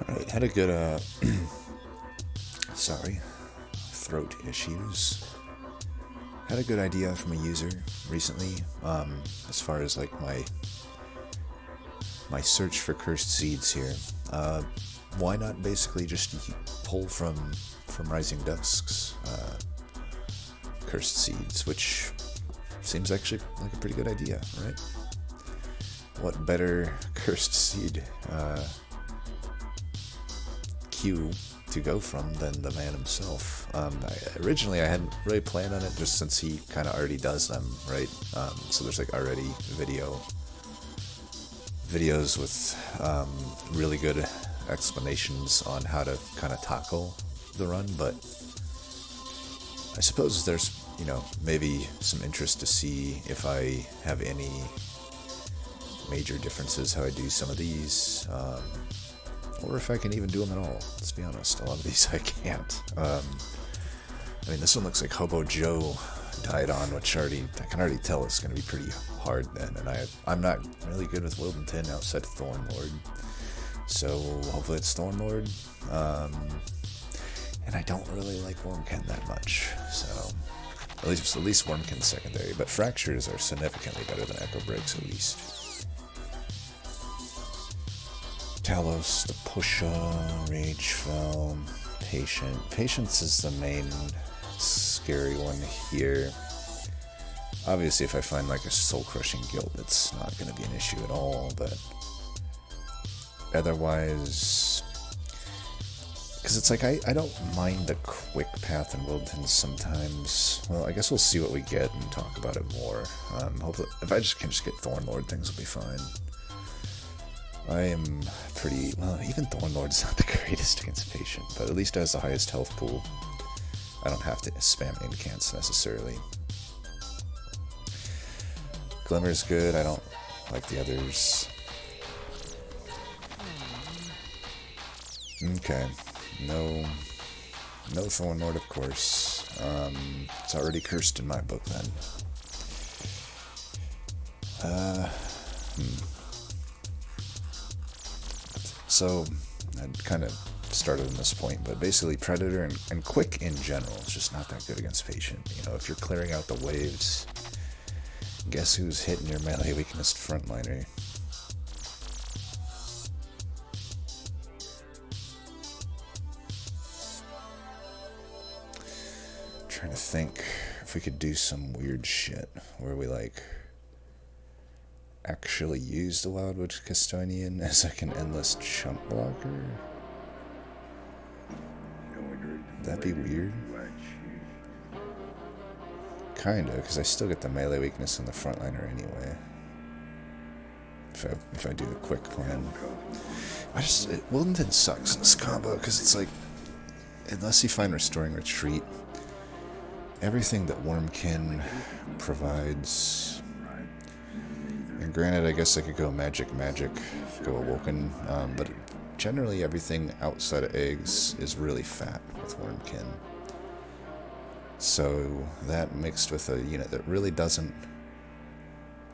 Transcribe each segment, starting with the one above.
Alright, had a good, sorry, throat issues. Had a good idea from a user recently, as far as like my search for cursed seeds here. Why not basically just pull from Rising Dusk's cursed seeds, which seems actually like a pretty good idea, right? What better cursed seed queue to go from than the man himself? Originally I hadn't really planned on it, just since he kind of already does them, right? So there's like already videos with really good explanations on how to kind of tackle the run, but I suppose there's, maybe some interest to see if I have any major differences how I do some of these, or if I can even do them at all. Let's be honest, a lot of these I can't. This one looks like Hobo Joe died on, which I can already tell is going to be pretty hard then, and I'm not really good with Wyldenten outside of Thornlord, so hopefully it's Thornlord. And I don't really like Wormkin that much, so at least Wormkin's secondary, but Fractures are significantly better than Echo Breaks at least. Talos, the Pusha, Ragefell, Patient. Patience is the main scary one here. Obviously, if I find like a soul-crushing guilt, it's not going to be an issue at all, but otherwise, because it's like I don't mind the quick path in Wyldenten sometimes. Well, I guess we'll see what we get and talk about it more. Hopefully, if I can just get Thornlord, things will be fine. I am pretty, well, even Thornlord's not the greatest against Patient, but at least it has the highest health pool. I don't have to spam incants necessarily. Glimmer's good, I don't like the others. Okay, no Thornlord, of course. It's already cursed in my book then. So, I kind of started on this point, but basically Predator and Quick in general is just not that good against Patient. If you're clearing out the waves, guess who's hitting your melee weakness frontliner? Trying to think if we could do some weird shit where we actually use the Wildwood Custodian as like an endless chump blocker. That'd be weird. Kinda, because I still get the melee weakness in the frontliner anyway. If I do the quick plan. Wyldenten sucks in this combo, because it's like, unless you find Restoring Retreat, everything that Wormkin provides, and granted, I guess I could go magic, go Awoken, but generally everything outside of eggs is really fat with Wormkin. So that mixed with a unit that really doesn't,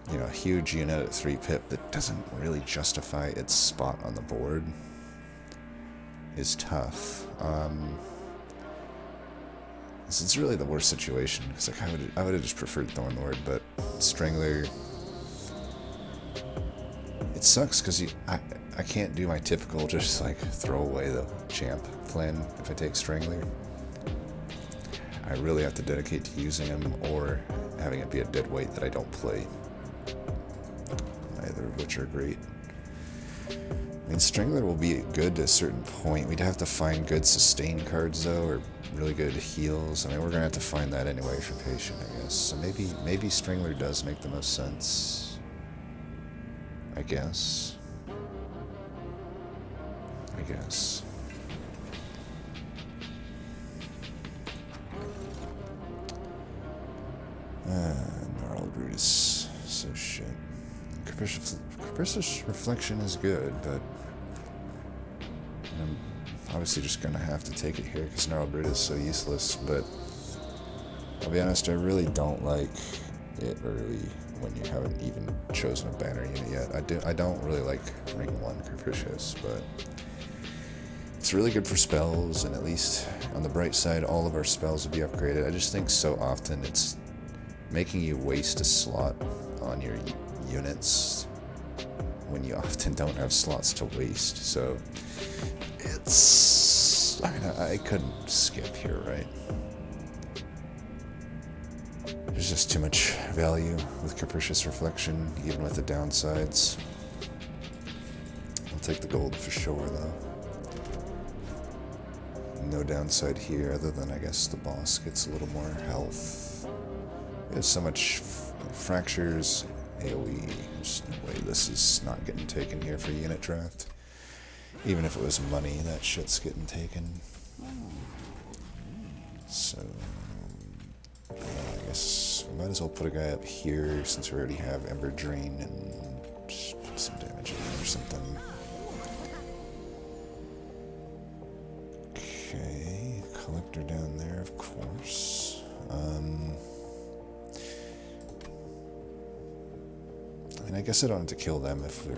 a huge unit at 3 pip that doesn't really justify its spot on the board is tough. It's really the worst situation, because I would have just preferred Thornlord, but Strangler, it sucks because I can't do my typical just throw away the champ plan if I take Strangler. I really have to dedicate to using him or having it be a dead weight that I don't play. Neither of which are great. Strangler will be good to a certain point. We'd have to find good sustain cards though, or really good heals. We're gonna have to find that anyway for Patient, I guess. So maybe Strangler does make the most sense. I guess. Gnarled Root is so shit. Capricious Reflection is good, but I'm obviously just gonna have to take it here because Gnarled Root is so useless, but I'll be honest, I really don't like it early when you haven't even chosen a banner unit yet. I don't really like Ring 1 Capricious, but It's really good for spells, and at least on the bright side, all of our spells would be upgraded. I just think so often it's making you waste a slot on your units when you often don't have slots to waste. So it's... I mean, I couldn't skip here, right? There's just too much value with Capricious Reflection, even with the downsides. I'll take the gold for sure, though. No downside here, other than I guess the boss gets a little more health. We have so much fractures, AoE. There's no way this is not getting taken here for unit draft. Even if it was money, that shit's getting taken. So, I guess we might as well put a guy up here since we already have Ember Drain and just put some damage in there or something. Okay, collector down there, of course. I mean, I guess I don't have to kill them if we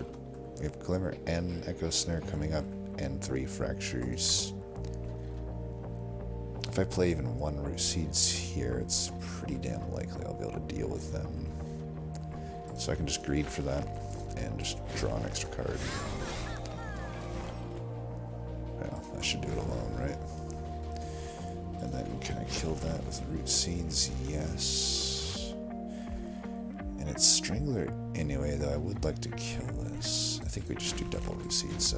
have Glimmer and Echo Snare coming up and 3 fractures. If I play even 1 Root Seeds here, it's pretty damn likely I'll be able to deal with them. So I can just greed for that and just draw an extra card. Well, that should do it alone, right? And then can I kill that with Root Seeds? Yes. And it's Strangler anyway, though I would like to kill this. I think we just do double Root Seeds, so...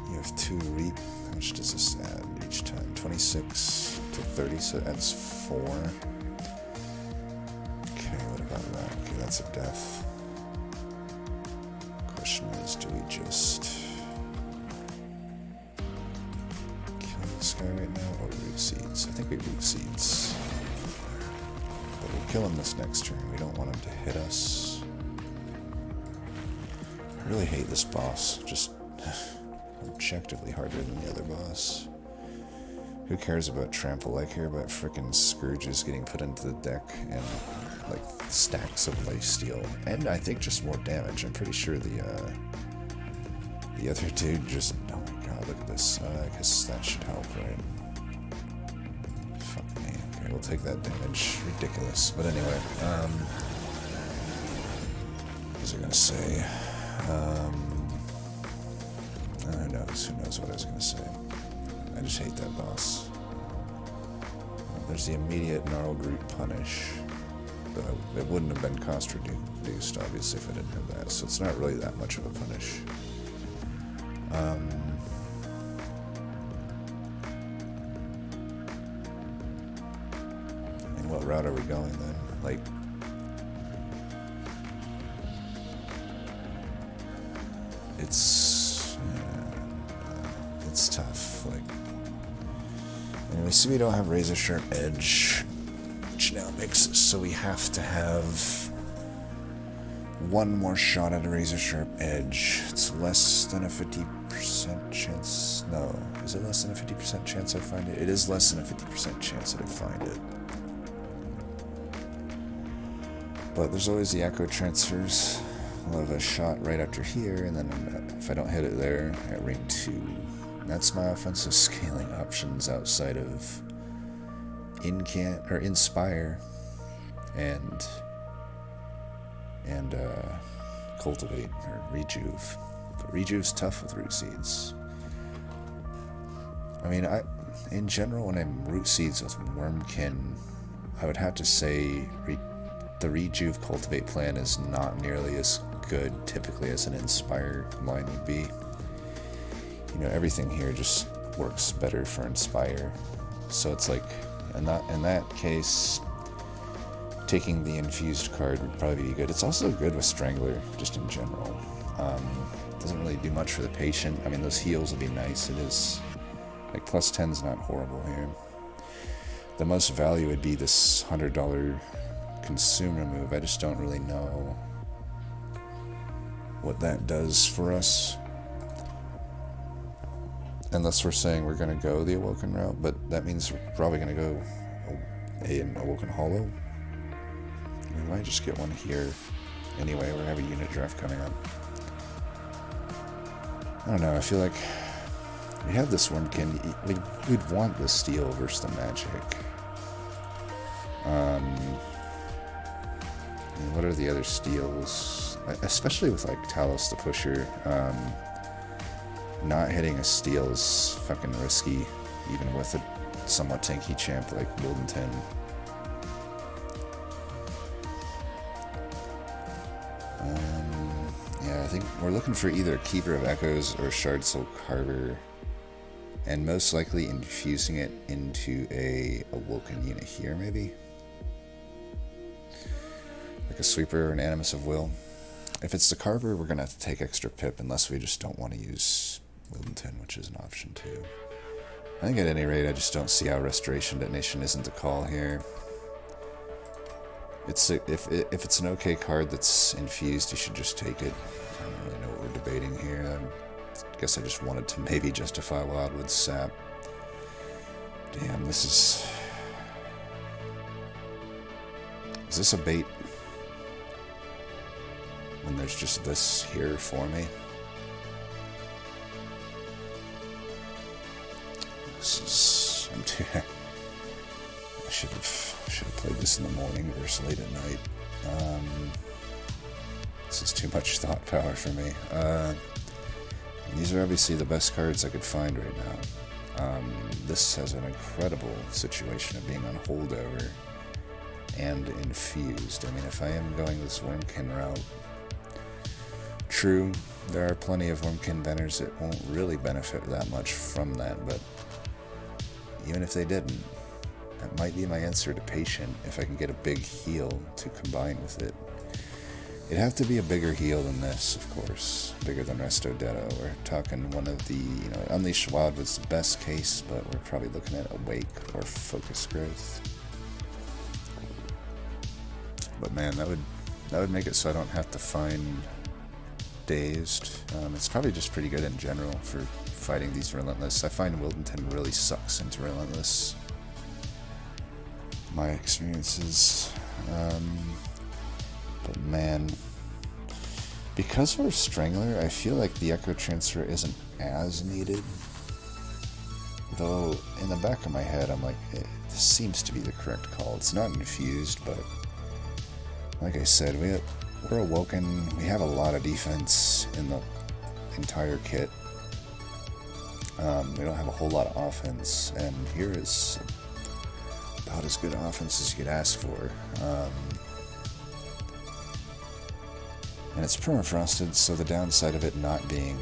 You have 2 Reap. How much does this add each time? 26 to 30, so that's 4. Okay, what about that? Okay, that's a death. Question is, do we just kill this guy right now or Root Seeds? I think we Root Seeds. But we'll kill him this next turn. We don't want him to hit us. I really hate this boss. Just objectively harder than the other boss. Who cares about Trample? I care about frickin' Scourges getting put into the deck and like stacks of lifesteal, and I think just more damage. I'm pretty sure the other dude just, oh my god, look at this. I guess that should help, right? Fuck me. Okay, we'll take that damage. Ridiculous. But anyway, what was I gonna say? Who knows what I was gonna say. I just hate that boss. There's the immediate Gnarled Root Punish. But it wouldn't have been cost reduced, obviously, if I didn't have that. So it's not really that much of a punish. And what route are we going then? Like, it's tough. Like, anyway, so we don't have Razor Sharp Edge, which now makes it so we have to have 1 more shot at a Razor Sharp Edge. It's less than a 50% chance. No, is it less than a 50% chance I find it? It is less than a 50% chance that I find it. But there's always the Echo Transfers. I'll have a shot right after here, and then if I don't hit it there, at ring 2. That's my offensive scaling options outside of Inspire and Cultivate or Rejuve. But Rejuve's tough with Root Seeds. I mean, in general, when I'm Root Seeds with Wormkin, I would have to say the Rejuve Cultivate plan is not nearly as good typically as an Inspire line would be. You know, everything here just works better for Inspire. So it's like, in that case, taking the infused card would probably be good. It's also good with Strangler, just in general. Doesn't really do much for the patient. I mean, those heals would be nice. It is, like, plus 10's not horrible here. The most value would be this $100 Consume Remove. I just don't really know what that does for us. Unless we're saying we're going to go the Awoken route, but that means we're probably going to go an Awoken Hollow. We might just get one here. Anyway, we have a unit draft coming up. I don't know, I feel like we have this Wormkin. We'd want the steel versus the magic. And what are the other steals? Especially with like Talos the Pusher. Not hitting a steel is fucking risky, even with a somewhat tanky champ like Wyldenten. Yeah, I think we're looking for either Keeper of Echoes or Shard Soul Carver, and most likely infusing it into a Awoken unit here, maybe? Like a Sweeper or an Animus of Will. If it's the Carver, we're going to have to take extra pip, unless we just don't want to use Wyldenten, which is an option too. I think at any rate, I just don't see how Restoration Detonation isn't the call here. If it's an okay card that's infused, you should just take it. I don't really know what we're debating here. I guess I just wanted to maybe justify Wildwood's Sap. Damn, this is... Is this a bait? When there's just this here for me? This is... I'm too... I should have played this in the morning versus late at night. This is too much thought power for me. These are obviously the best cards I could find right now. This has an incredible situation of being on holdover and infused. I mean, if I am going this Wormkin route, true, there are plenty of Wormkin banners that won't really benefit that much from that, but even if they didn't, that might be my answer to Patient if I can get a big heal to combine with it. It'd have to be a bigger heal than this, of course. Bigger than Resto Detto. We're talking one of the, Unleash Wild was the best case, but we're probably looking at Awake or Focus Growth. But man, that would make it so I don't have to find Dazed. It's probably just pretty good in general for fighting these Relentless. I find Wyldenten really sucks into Relentless. My experiences. But man, because we're Strangler, I feel like the Echo Transfer isn't as needed. Though, in the back of my head, I'm like, this seems to be the correct call. It's not infused, but like I said, we're Awoken. We have a lot of defense in the entire kit. We don't have a whole lot of offense, and here is about as good offense as you could ask for. And it's permafrosted, so the downside of it not being,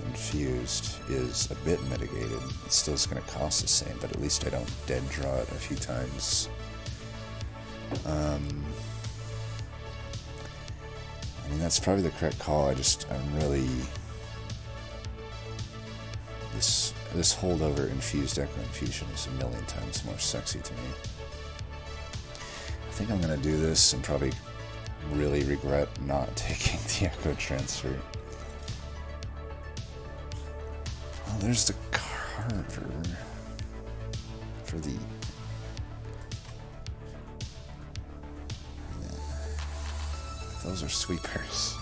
infused is a bit mitigated. It's still going to cost the same, but at least I don't dead draw it a few times. I mean, that's probably the correct call. I'm really... This holdover infused Echo Infusion is a million times more sexy to me. I think I'm going to do this and probably really regret not taking the Echo Transfer. Oh, there's the Carver for the... Yeah. Those are sweepers.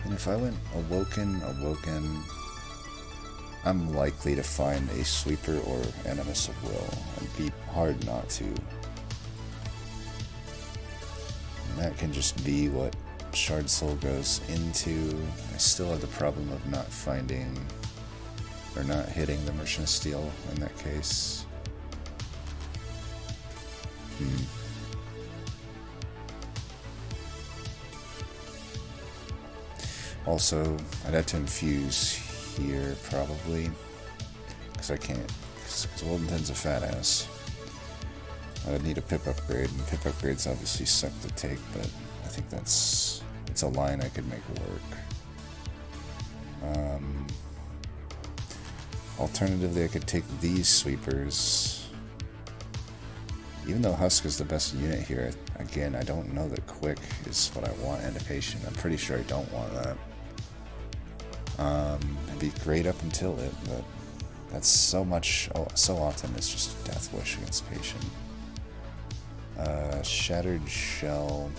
And if I went Awoken, I'm likely to find a Sweeper or Animus of Will. It'd be hard not to. And that can just be what Shard Soul goes into. I still have the problem of not finding, or not hitting the Merchant of Steel in that case. Also, I'd have to infuse here, probably. Because I can't. Because Wyldenten's a fat ass. I'd need a pip upgrade, and pip upgrades obviously suck to take, but I think it's a line I could make work. Alternatively, I could take these sweepers Even though Husk is the best unit here, again, I don't know that Quick is what I want and a Patient. I'm pretty sure I don't want that. It'd be great up until it, but that's so much, so often it's just Death Wish against Patient. Shattered Shell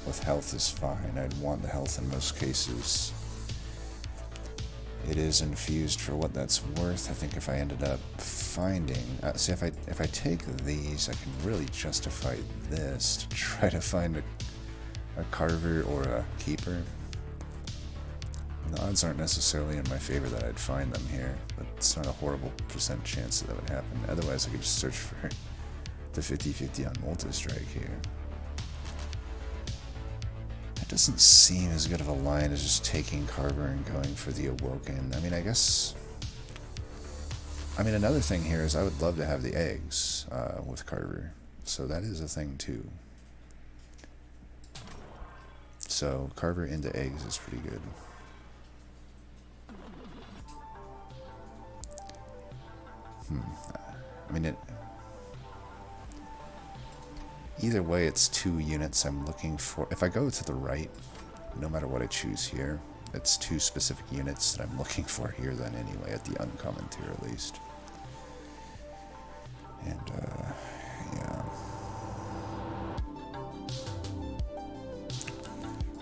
with health is fine. I'd want the health in most cases. It is infused for what that's worth. I think if I ended up finding... see, if I take these, I can really justify this to try to find a Carver or a Keeper. The odds aren't necessarily in my favor that I'd find them here, but it's not a horrible % chance that would happen. Otherwise, I could just search for the 50-50 on Multi-Strike here. It doesn't seem as good of a line as just taking Carver and going for the Awoken. I mean, I guess... another thing here is I would love to have the eggs with Carver. So that is a thing, too. So, Carver into eggs is pretty good. Either way, it's 2 units I'm looking for. If I go to the right, no matter what I choose here, it's 2 specific units that I'm looking for here then anyway, at the uncommon tier at least. And, yeah.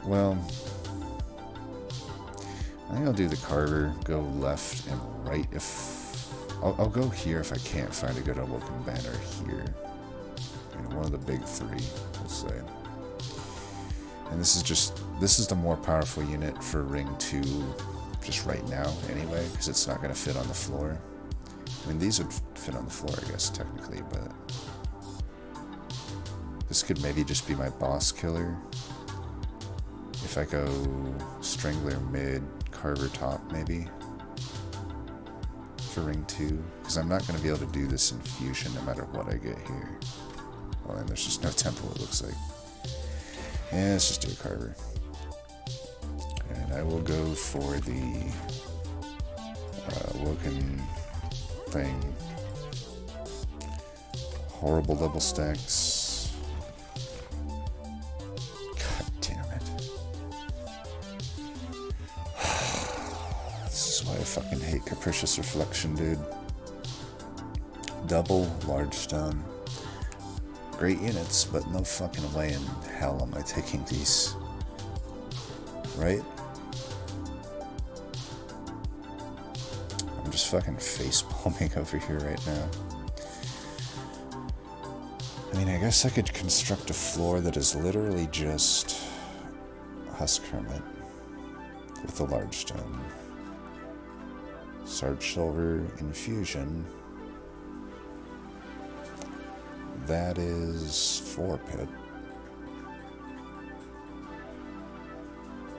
Well, I think I'll do the Carver, go left and right if... I'll go here if I can't find a good Awoken banner here. One of the big 3, we'll say. And this is the more powerful unit for Ring 2 just right now anyway, because it's not going to fit on the floor. I mean, these would fit on the floor, I guess, technically, but this could maybe just be my boss killer. If I go Strangler mid, Carver top, maybe, for Ring 2, because I'm not going to be able to do this infusion no matter what I get here. Well, and there's just no temple, it looks like. Yeah, let's just do a Carver. And I will go for the Woken thing. Horrible double stacks. God damn it. This is why I fucking hate Capricious Reflection, dude. Double large stone. Great units, but no fucking way in hell am I taking these. Right? I'm just fucking facepalming over here right now. I mean, I guess I could construct a floor that is literally just Husk Hermit with a large stone. Sarge Silver Infusion. That is 4 pit.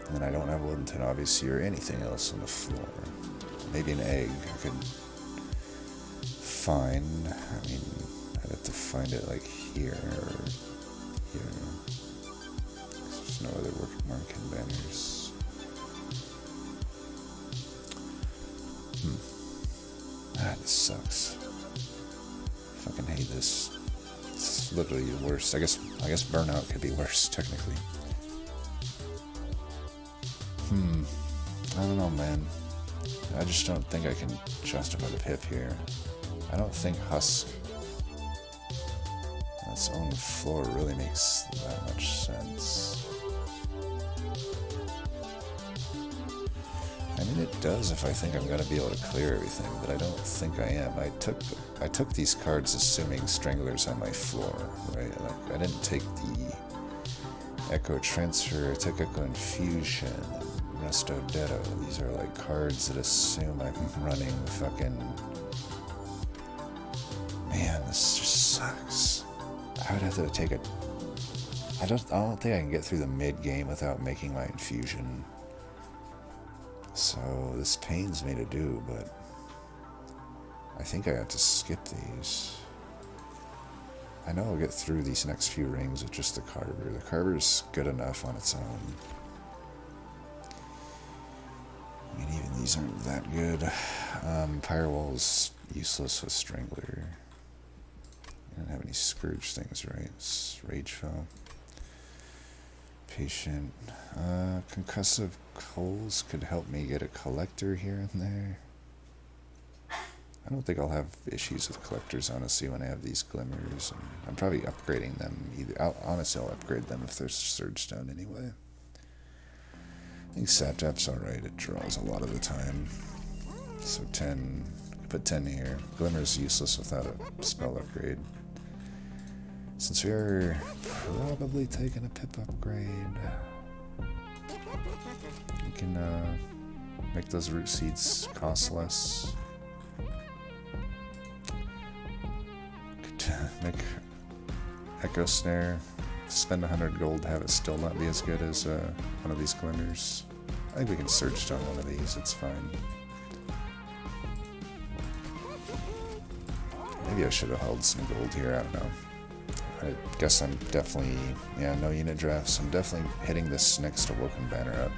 And I don't have Wyldenten, obviously, or anything else on the floor. Maybe an egg I could find. I mean, I'd have to find it like here or here. There's no other working marking banners. This sucks. Fucking hate this. It's literally the worst. I guess Burnout could be worse, technically. I don't know, man. I just don't think I can justify the pip here. I don't think Husk on its own floor really makes that much sense. I mean, it does if I think I'm going to be able to clear everything, but I don't think I am. I took these cards assuming Strangler's on my floor, right? Like, I didn't take the Echo Transfer, I took Echo Infusion, Resto Detto. These are like cards that assume I'm running fucking... Man, this just sucks. I would have to take it. I don't think I can get through the mid game without making my infusion. So this pains me to do, but I think I have to skip these. I know I'll get through these next few rings with just the Carver. The Carver's good enough on its own. I mean, even these aren't that good. Firewall's useless with Strangler. I don't have any Scourge things, right? It's Ragefell. Patient. Concussive Coals could help me get a Collector here and there. I don't think I'll have issues with Collectors, honestly, when I have these Glimmers. And I'm probably upgrading them. Honestly, I'll upgrade them if there's Surge Stone anyway. I think Satrap's alright. It draws a lot of the time. So 10. Put 10 here. Glimmer's useless without a spell upgrade. Since we are probably taking a pip upgrade, we can make those Root Seeds cost less. Could make Echo Snare, spend 100 gold, have it still not be as good as one of these Glimmers. I think we can Surge Stone one of these, it's fine. Maybe I should have held some gold here, I don't know. I guess I'm definitely, no unit drafts. I'm definitely hitting this next Awoken Banner up.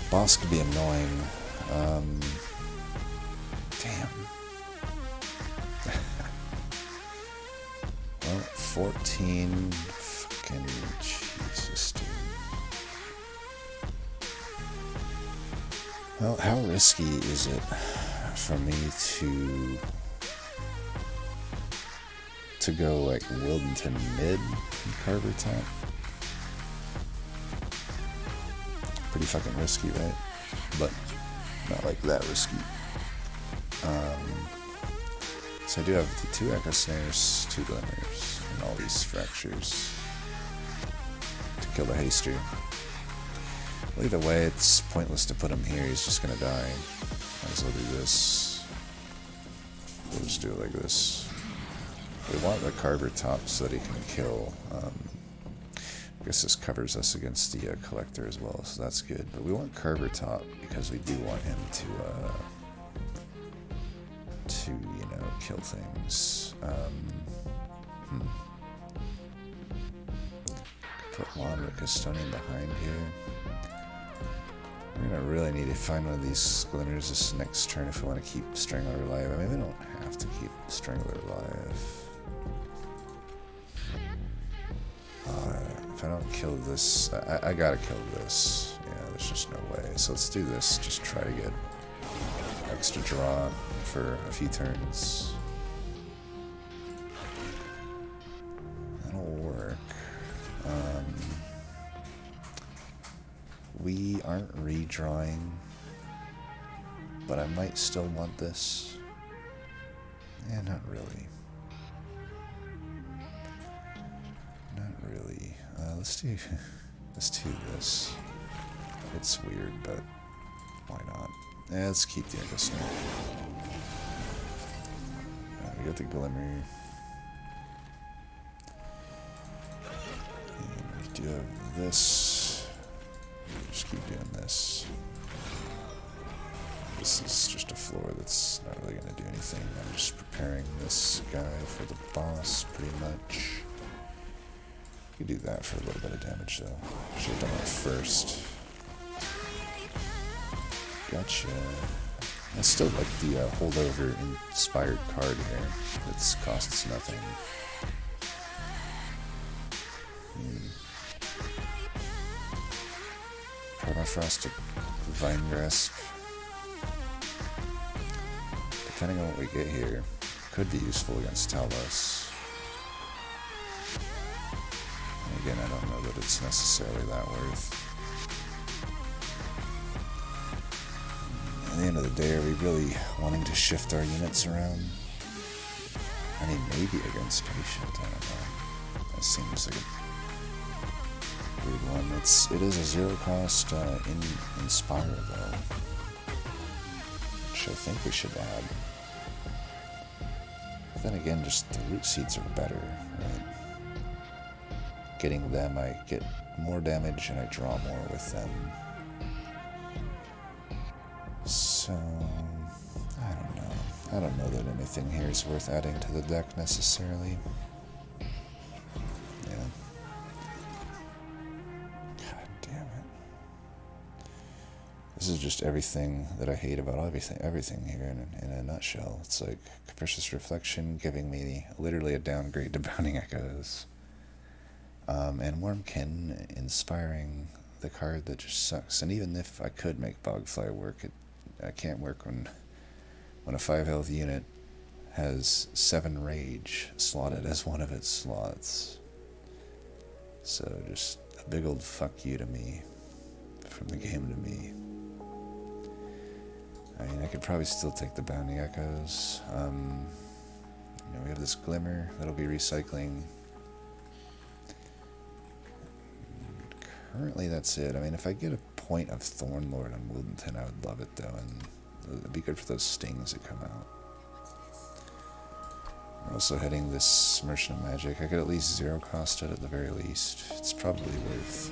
Boss could be annoying. Damn. Well, 14. Fucking Jesus, dude. Well, how risky is it for me to go like Wyldenten mid and Carver top? Pretty fucking risky, right? But not like that risky. So I do have the 2 Echo Snares, 2 Glimmers, and all these Fractures to kill the Haster. Well, either way, it's pointless to put him here, he's just gonna die. Might as well do this. We'll just do it like this. We want the Carver top so that he can kill. I guess this covers us against the Collector as well, so that's good. But we want Carver top because we do want him to kill things. Put Wanra Custodian behind here. We're gonna really need to find one of these Glimmers this next turn if we want to keep Strangler alive. I mean, we don't have to keep Strangler alive. If I don't kill this, I gotta kill this. Yeah, there's just no way. So let's do this. Just try to get extra draw for a few turns. That'll work. We aren't redrawing, but I might still want this. Yeah, not really. Not really. Let's do this. It's weird, but why not? Yeah, let's keep the Echo Snare. We got the Glimmer. And we do have this. Just keep doing this. This is just a floor that's not really going to do anything. I'm just preparing this guy for the boss, pretty much. You can do that for a little bit of damage, though. Should have done that first. Gotcha. I still like the holdover inspired card here. It costs nothing. Permafrost, Vine Grasp. Depending on what we get here, could be useful against Talos. And again, I don't know that it's necessarily that worth. At the end of the day, are we really wanting to shift our units around? I mean, maybe against Patient, I don't know. That seems like a weird one. It is a 0 cost Inspire, though. Which I think we should add. But then again, just the Root Seeds are better, right? Getting them, I get more damage and I draw more with them. So, I don't know. I don't know that anything here is worth adding to the deck necessarily. Yeah. God damn it. This is just everything that I hate about everything here in a nutshell. It's like Capricious Reflection giving me literally a downgrade to Bounding Echoes. And Wormkin inspiring the card that just sucks. And even if I could make Bogfly work, I can't work when a 5 health unit has 7 rage slotted as one of its slots. So just a big old fuck you to me, from the game to me. I mean, I could probably still take the Bounding Echoes. We have this Glimmer that'll be recycling. Currently, that's it. I mean, if I get a point of Thornlord on Wyldenten, I would love it, though, and it'd be good for those stings that come out. We're also heading this Merchant of Magic. I could at least 0 cost it at the very least. It's probably worth...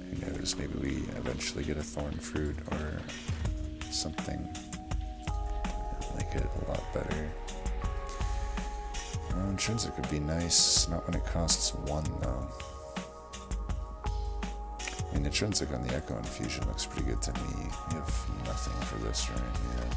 Who knows, maybe we eventually get a Thorn Fruit or something. Make it a lot better. Intrinsic would be nice, not when it costs 1 though. I mean, Intrinsic on the Echo Infusion looks pretty good to me. You have nothing for this, right? Yeah.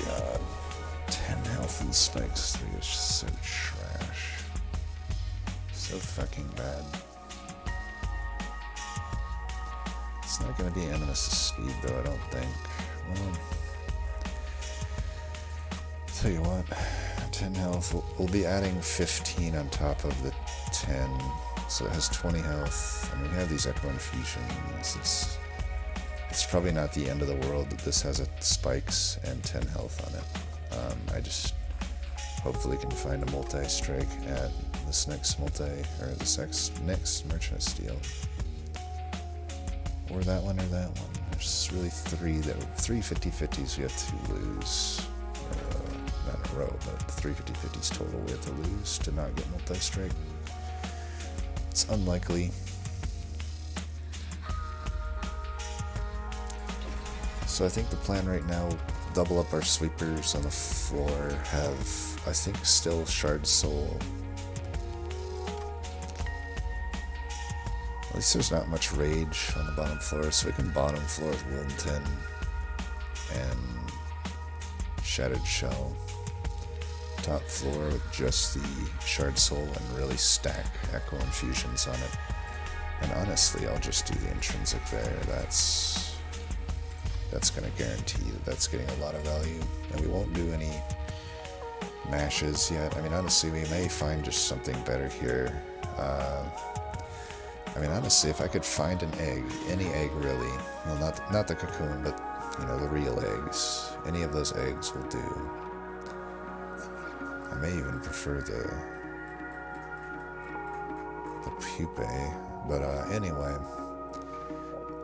God. 10 health and spikes 3 is just so trash. So fucking bad. It's not going to be Eminence speed, though, I don't think. Well, tell you what, 10 health. We'll be adding 15 on top of the 10, so it has 20 health. And we have these Echo Infusions. It's probably not the end of the world that this has spikes and 10 health on it. I just hopefully can find a multi-strike at this next next Merchant of Steel. Or that one or that one. There's really 3 50-50s we have to lose. Not in a row, but 3 50-50s total we have to lose to not get multi-strike. It's unlikely. So I think the plan right now, double up our sweepers on the floor, have, I think, still Shard Soul. At least there's not much rage on the bottom floor, so we can bottom floor with Wyldenten and Shattered Shell. Top floor with just the Shard Soul and really stack Echo Infusions on it. And honestly, I'll just do the Intrinsic there. That's going to guarantee that that's getting a lot of value. And we won't do any mashes yet. I mean, honestly, we may find just something better here. I mean, honestly, if I could find an egg, any egg really, well, not the cocoon, but, the real eggs, any of those eggs will do. I may even prefer the pupae, but anyway,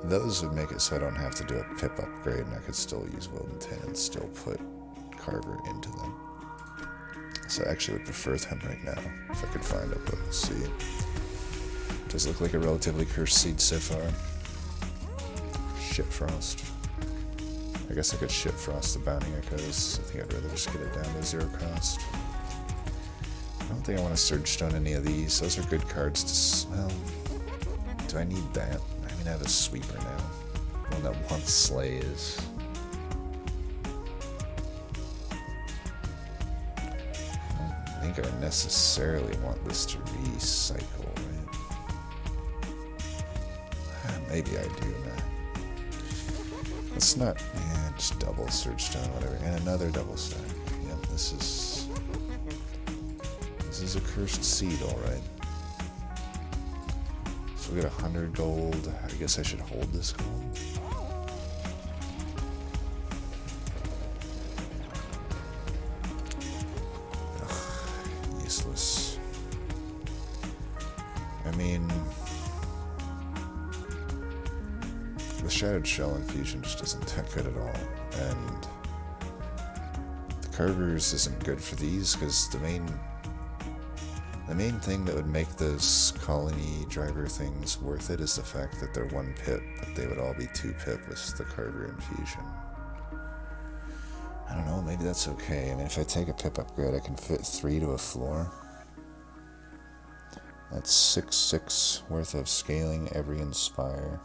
those would make it so I don't have to do a pip upgrade, and I could still use Wyldenten and still put Carver into them. So I actually would prefer them right now, if I could find it, but we'll see. Does look like a relatively cursed seed so far. Shitfrost. I guess I could Shitfrost the Bounding Echoes. I think I'd rather just get it down to 0 cost. I don't think I want to Surge Stone any of these. Those are good cards to... Well, do I need that? I mean, I have a Sweeper now. One that wants Slays. I don't think I necessarily want this to recycle, right? Maybe I do not. Let's not, just double Surge Stone, whatever, and another double stack. Yep, this is a cursed seed, alright. So we got 100 gold. I guess I should hold this gold. Ugh, useless. I mean... The Shattered Shell Infusion just isn't that good at all, and the Carvers isn't good for these because the main thing that would make those colony driver things worth it is the fact that they're 1 pip, but they would all be 2 pip with the Carver Infusion. I don't know, maybe that's okay. I mean, if I take a pip upgrade, I can fit 3 to a floor. That's 6/6 worth of scaling every inspire.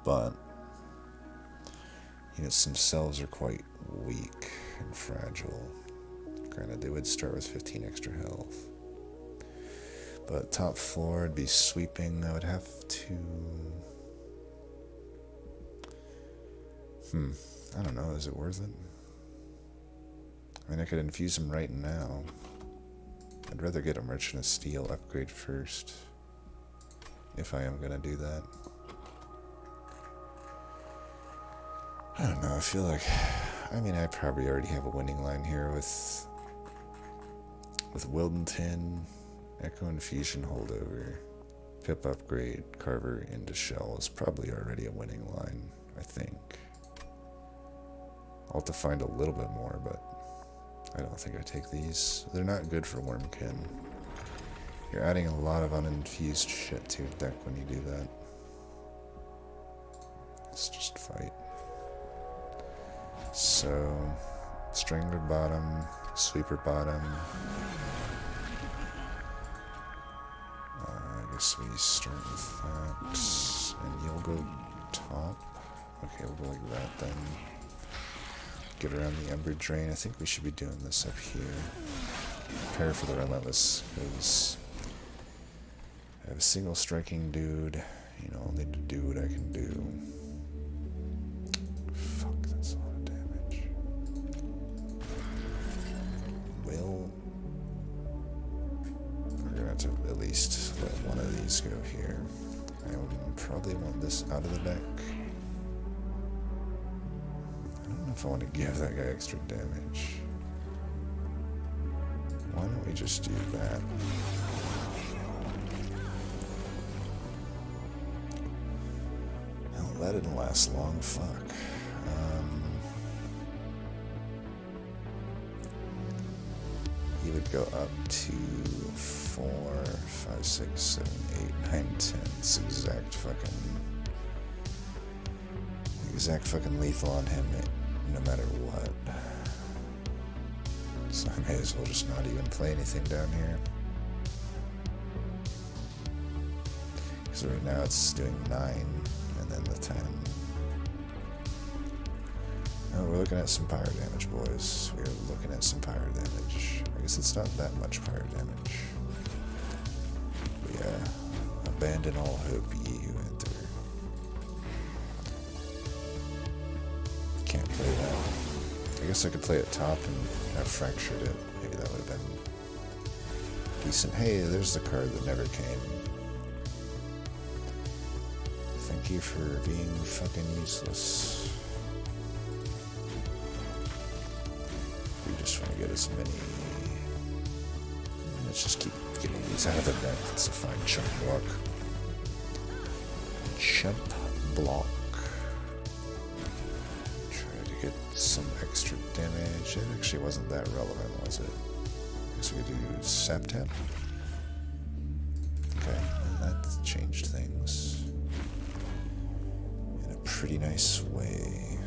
But, you know, some cells are quite weak and fragile. Granted, they would start with 15 extra health. But top floor would be sweeping. I would have to... I don't know, is it worth it? I mean, I could infuse them right now. I'd rather get a Merchant of Steel upgrade first, if I am gonna do that. I don't know, I feel like... I mean, I probably already have a winning line here with Wyldenten, Echo Infusion holdover, pip upgrade, Carver into shell is probably already a winning line, I think. I'll have to find a little bit more, but I don't think I take these. They're not good for Wormkin. You're adding a lot of uninfused shit to your deck when you do that. Let's just fight. So, Strangler bottom, Sweeper bottom. I guess we start with that, and you'll go top. Okay, we'll go like that then. Get around the Ember Drain. I think we should be doing this up here. Prepare for the Relentless, because I have a single striking dude. You know, I'll need to do what I can do. Fuck, that's a lot of damage. Well, we're gonna have to at least let one of these go here. I would probably want this out of the deck. If I want to give that guy extra damage. Why don't we just do that? Hell, that didn't last long, fuck. He would go up to 4, 5, 6, 7, 8, 9, 10. It's exact fucking lethal on him. No matter what. So I may as well just not even play anything down here. Because right now it's doing 9 and then the 10. Oh, we're looking at some pyro damage, boys. We're looking at some pyro damage. I guess it's not that much pyro damage. But yeah, abandon all hope, ye who enter. Can't play that. I guess I could play it top and have fractured it. Maybe that would have been decent. Hey, there's the card that never came. Thank you for being fucking useless. We just want to get as many... Let's just keep getting these out of the deck. It's a fine chump block. Chump block. Get some extra damage. It actually wasn't that relevant, was it? So we do sap tap. Okay, and that changed things in a pretty nice way.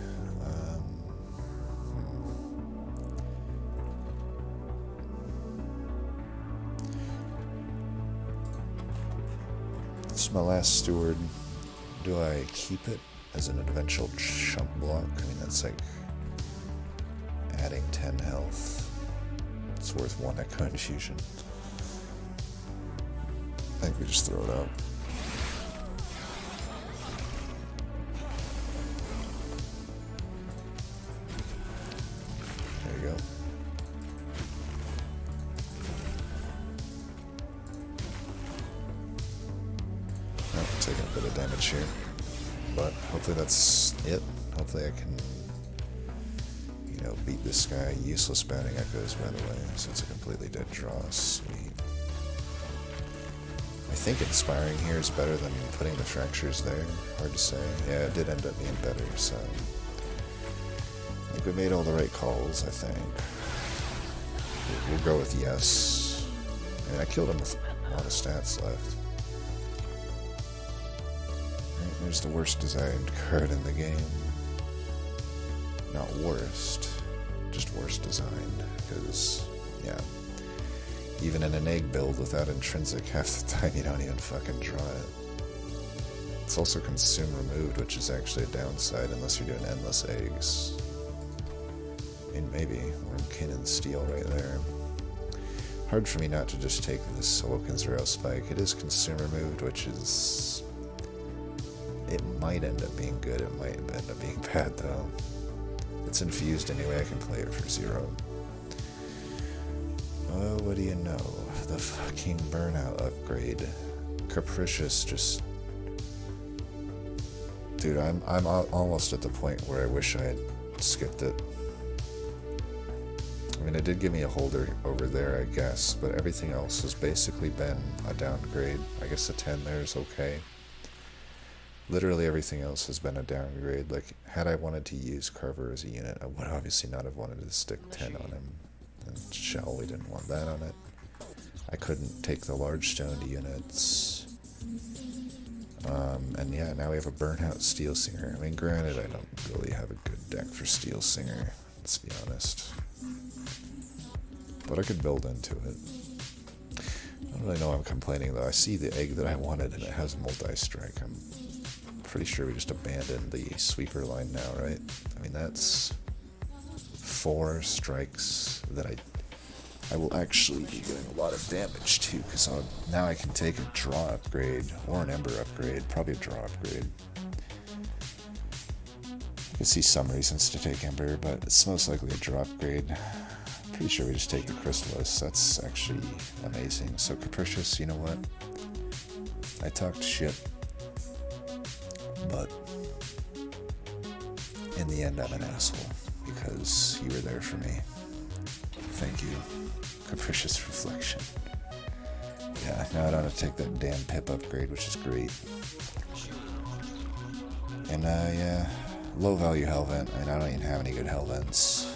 This is my last steward. Do I keep it as an eventual chump block? I mean, that's like adding 10 health. It's worth 1 Echo Infusion. I think we just throw it out. There you go. Oh, I'm taking a bit of damage here. But hopefully that's it. Hopefully I can, you know, beat this guy. Useless bounding echoes, by the way, so it's a completely dead draw. Sweet. I think inspiring here is better than putting the fractures there. Hard to say. Yeah, it did end up being better, so I think we made all the right calls, I think. We'll go with yes. I mean, I killed him with a lot of stats left. There's the worst designed card in the game. Not worst, just worse designed, because, yeah, even in an egg build without intrinsic, half the time you don't even fucking draw it. It's also consume removed, which is actually a downside unless you're doing endless eggs. I mean, maybe, or kin and steel right there. Hard for me not to just take this Awoken Zero Spike. It is consume removed, which is... it might end up being good, it might end up being bad though. It's infused anyway, I can play it for 0. Oh, what do you know? The fucking burnout upgrade. Capricious just... dude, I'm almost at the point where I wish I had skipped it. I mean, it did give me a holder over there, I guess, but everything else has basically been a downgrade. I guess the 10 there is okay. Literally everything else has been a downgrade. Like, had I wanted to use Carver as a unit, I would obviously not have wanted to stick 10 on him. And Shell, we didn't want that on it. I couldn't take the large stoned units. And yeah, now we have a burnout Steel Singer. I mean, granted, I don't really have a good deck for Steel Singer, let's be honest. But I could build into it. I don't really know why I'm complaining, though. I see the egg that I wanted, and it has multi-strike. I'm pretty sure we just abandoned the sweeper line now, right? I mean, that's 4 strikes that I will actually be doing a lot of damage to, because now I can take a draw upgrade, or an ember upgrade, probably a draw upgrade. I can see some reasons to take ember, but it's most likely a draw upgrade. Pretty sure we just take the Chrysalis. That's actually amazing. So Capricious, you know what? I talked shit, but in the end I'm an asshole because you were there for me. Thank you. Capricious Reflection. Yeah, now I don't have to take that damn pip upgrade, which is great. And yeah, low value Hellvent. I mean, I don't even have any good Hellvents.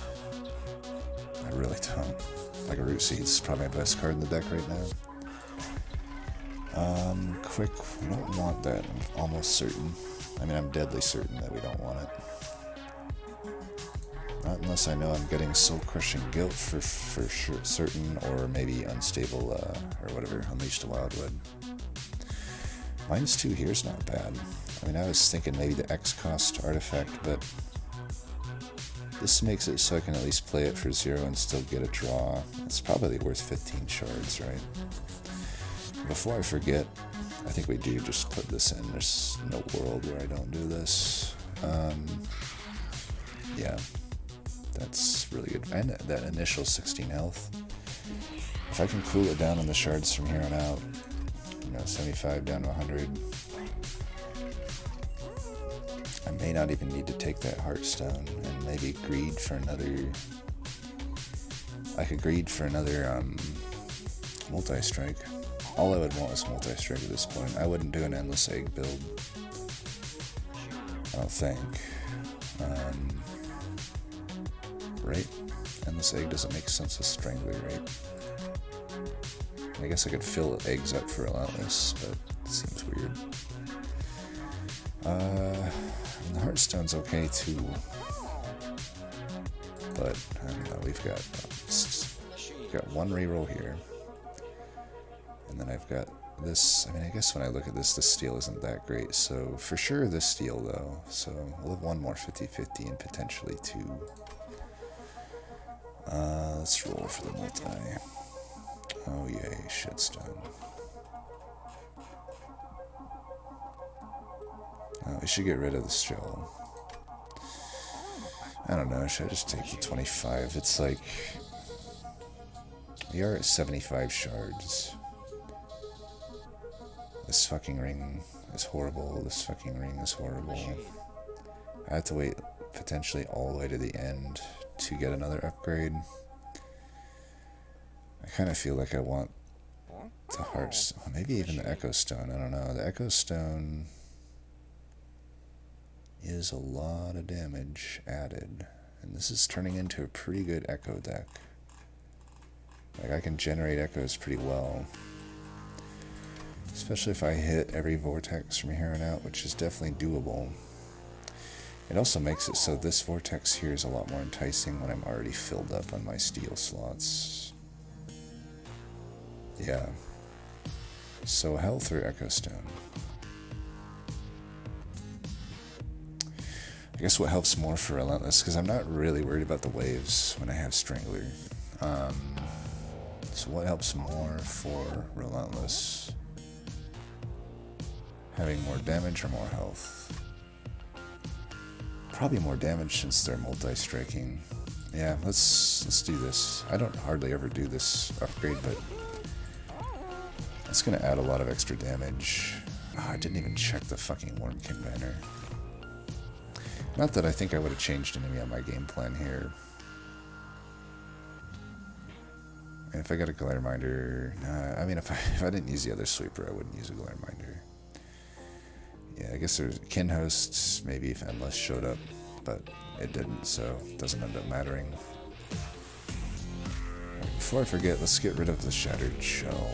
I really don't. Like a Root Seed's probably my best card in the deck right now. Quick, we don't want that, I'm almost certain. I mean, I'm deadly certain that we don't want it. Not unless I know I'm getting Soul Crushing Guilt for sure, certain, or maybe Unstable, or whatever, Unleash the Wildwood. -2 here is not bad. I mean, I was thinking maybe the X cost artifact, but this makes it so I can at least play it for 0 and still get a draw. It's probably worth 15 shards, right? Before I forget, I think we do just put this in. There's no world where I don't do this. Yeah, that's really good. And that initial 16 health. If I can cool it down on the shards from here on out, 75 down to 100. I may not even need to take that Heartstone and maybe greed for another... I could greed for another multi-strike. All I would want is multi-strike at this point. I wouldn't do an endless egg build. I don't think. Right? Endless egg doesn't make sense as Strangler, right? I guess I could fill eggs up for Relentless, but it seems weird. The Heartstone's okay too, but I don't know, we've got one reroll here, and then I've got this. I mean, I guess when I look at this, the steal isn't that great, so for sure this steal though, so we'll have one more 50-50 and potentially 2. Let's roll for the multi. Oh yay, shitstone. We should get rid of this shell. I don't know, should I just take the 25? It's like... we are at 75 shards. This fucking ring is horrible. This fucking ring is horrible. I have to wait potentially all the way to the end to get another upgrade. I kind of feel like I want the Heartstone. Maybe even the Echo Stone. I don't know. The Echo Stone is a lot of damage added, and this is turning into a pretty good echo deck. Like, I can generate echoes pretty well, especially if I hit every vortex from here on out, which is definitely doable. It also makes it so this vortex here is a lot more enticing when I'm already filled up on my steel slots. Yeah. So health or Echo Stone? I guess what helps more for Relentless, because I'm not really worried about the waves when I have Strangler. So what helps more for Relentless? Having more damage or more health? Probably more damage since they're multi-striking. Yeah, let's do this. I don't hardly ever do this upgrade, but it's going to add a lot of extra damage. Oh, I didn't even check the fucking Wormkin banner. Not that I think I would have changed anything on my game plan here. And if I got a Glare Minder... I mean, if I didn't use the other sweeper, I wouldn't use a Glare Minder. Yeah, I guess there's Kin Hosts, maybe if Endless showed up, but it didn't, so it doesn't end up mattering. Right, before I forget, let's get rid of the Shattered Shell.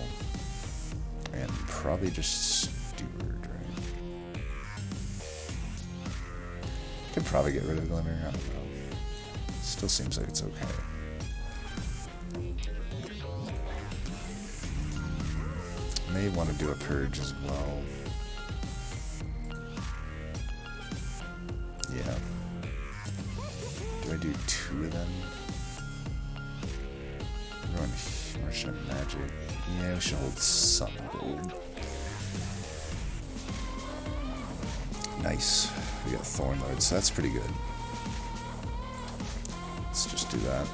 And probably just Steward, right? Could probably get rid of Glimmer, I don't know. Still seems like it's okay. May want to do a Purge as well. Yeah. Do I do 2 of them? Everyone, or should I magic? Yeah, we should hold some gold. Nice. We got Thorn Lord, so that's pretty good. Let's just do that.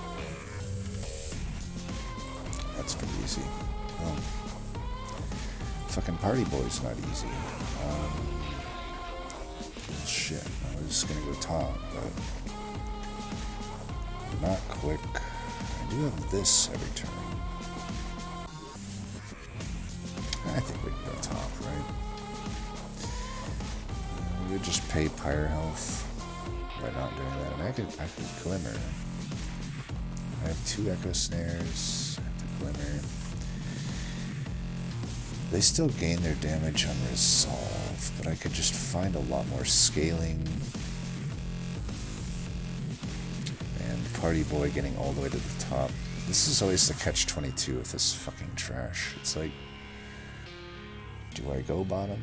That's pretty easy. Oh. Fucking Party Boy's not easy. Shit, I was just gonna go top, but not quick. I do have this every turn. I think we can go top, right? We would just pay Pyre Health by not doing that. I mean, I could Glimmer. I have 2 Echo Snares. I have to Glimmer. They still gain their damage on Resolve, but I could just find a lot more scaling. And Party Boy getting all the way to the top. This is always the catch-22 with this fucking trash. It's like, do I go bottom?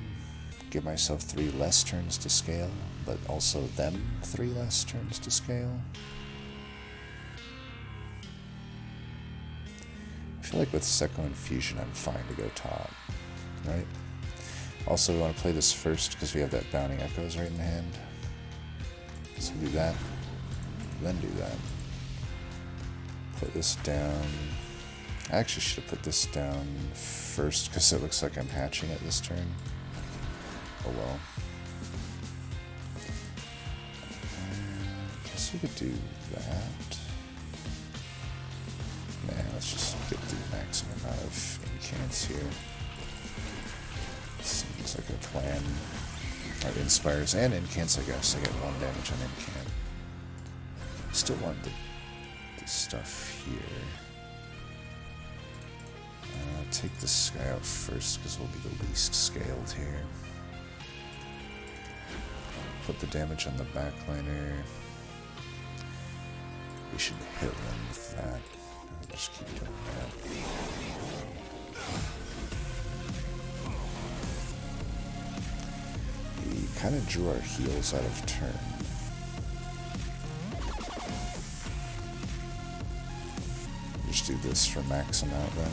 Give myself 3 less turns to scale, but also them 3 less turns to scale? I feel like with Secco Infusion, I'm fine to go top, right? Also, we want to play this first because we have that Bounding Echoes right in hand. So do that, then do that. Put this down. I actually should have put this down first because it looks like I'm hatching it this turn. Oh well. Guess we could do that. Man, let's just get the maximum amount of incants here. Seems like a plan. Alright, Inspires and incants, I guess. I get 1 damage on incant. Still want the stuff here. Take this guy out first because we'll be the least scaled here. Put the damage on the backliner. We should hit one with that. I'll just keep doing that. We kind of drew our heals out of turn. Just do this for max amount then.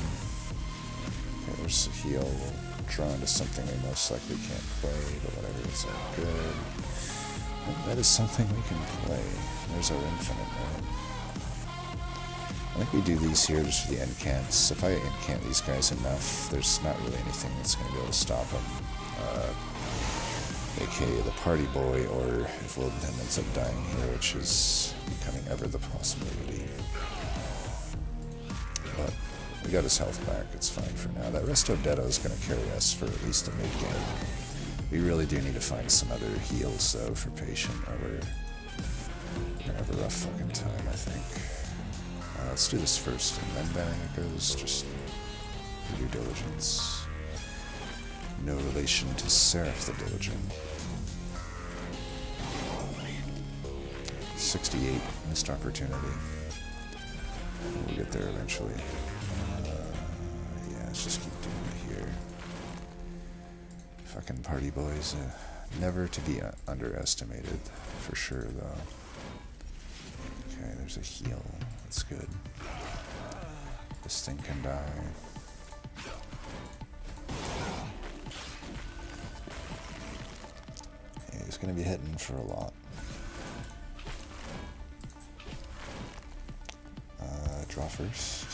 Okay, there's a heal. We'll draw into something we most likely can't play, but whatever, it's all good. And that is something we can play. There's our infinite, right? I think we do these here just for the incants. If I incant these guys enough, there's not really anything that's going to be able to stop them. AKA the Party Boy, or if Wyldenten ends up dying here, which is becoming ever the possibility. But we got his health back, it's fine for now. That Resto Detto is going to carry us for at least a mid-game. We really do need to find some other heals, though, for Patient, or we're going to have a rough fucking time, I think. Let's do this first, and then Bounding Echoes, just do due diligence. No relation to Seraph the Diligent. 68, missed opportunity. We'll get there eventually. Yeah, let's just keep doing it here. Fucking party boys. Never to be underestimated, for sure, though. Okay, there's a heal. That's good. This thing can die. Yeah, he's gonna be hitting for a lot. Draw first.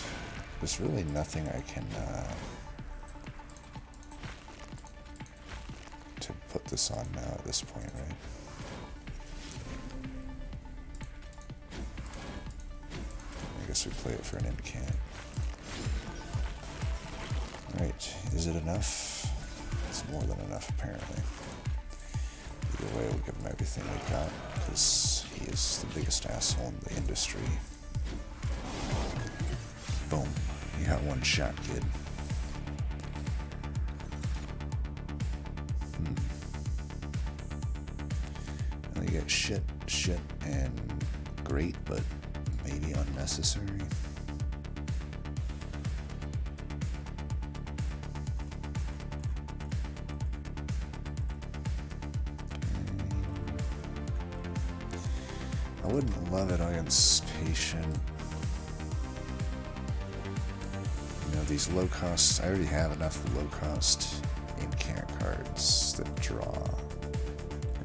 There's really nothing I can to put this on now at this point, right? I guess we play it for an incant. Right, is it enough? It's more than enough, apparently. Either way, we'll give him everything we got, because he is the biggest asshole in the industry. Boom. You got one shot, kid. Well, you get shit, and great, but maybe unnecessary. I wouldn't love it against patient. You know, these low cost, I already have enough low cost incant cards that draw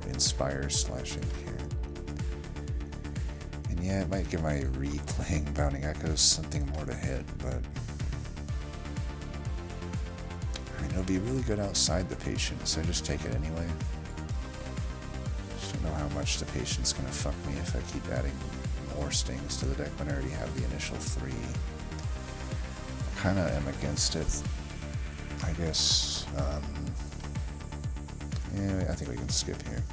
inspire/incant. And yeah, it might give my replaying Bounding Echoes something more to hit, but I mean, it'll be really good outside the patient, so I just take it anyway. Just don't know how much the patient's gonna fuck me if I keep adding more stings to the deck when I already have the initial 3. I kinda am against it, I guess. Yeah, I think we can skip here.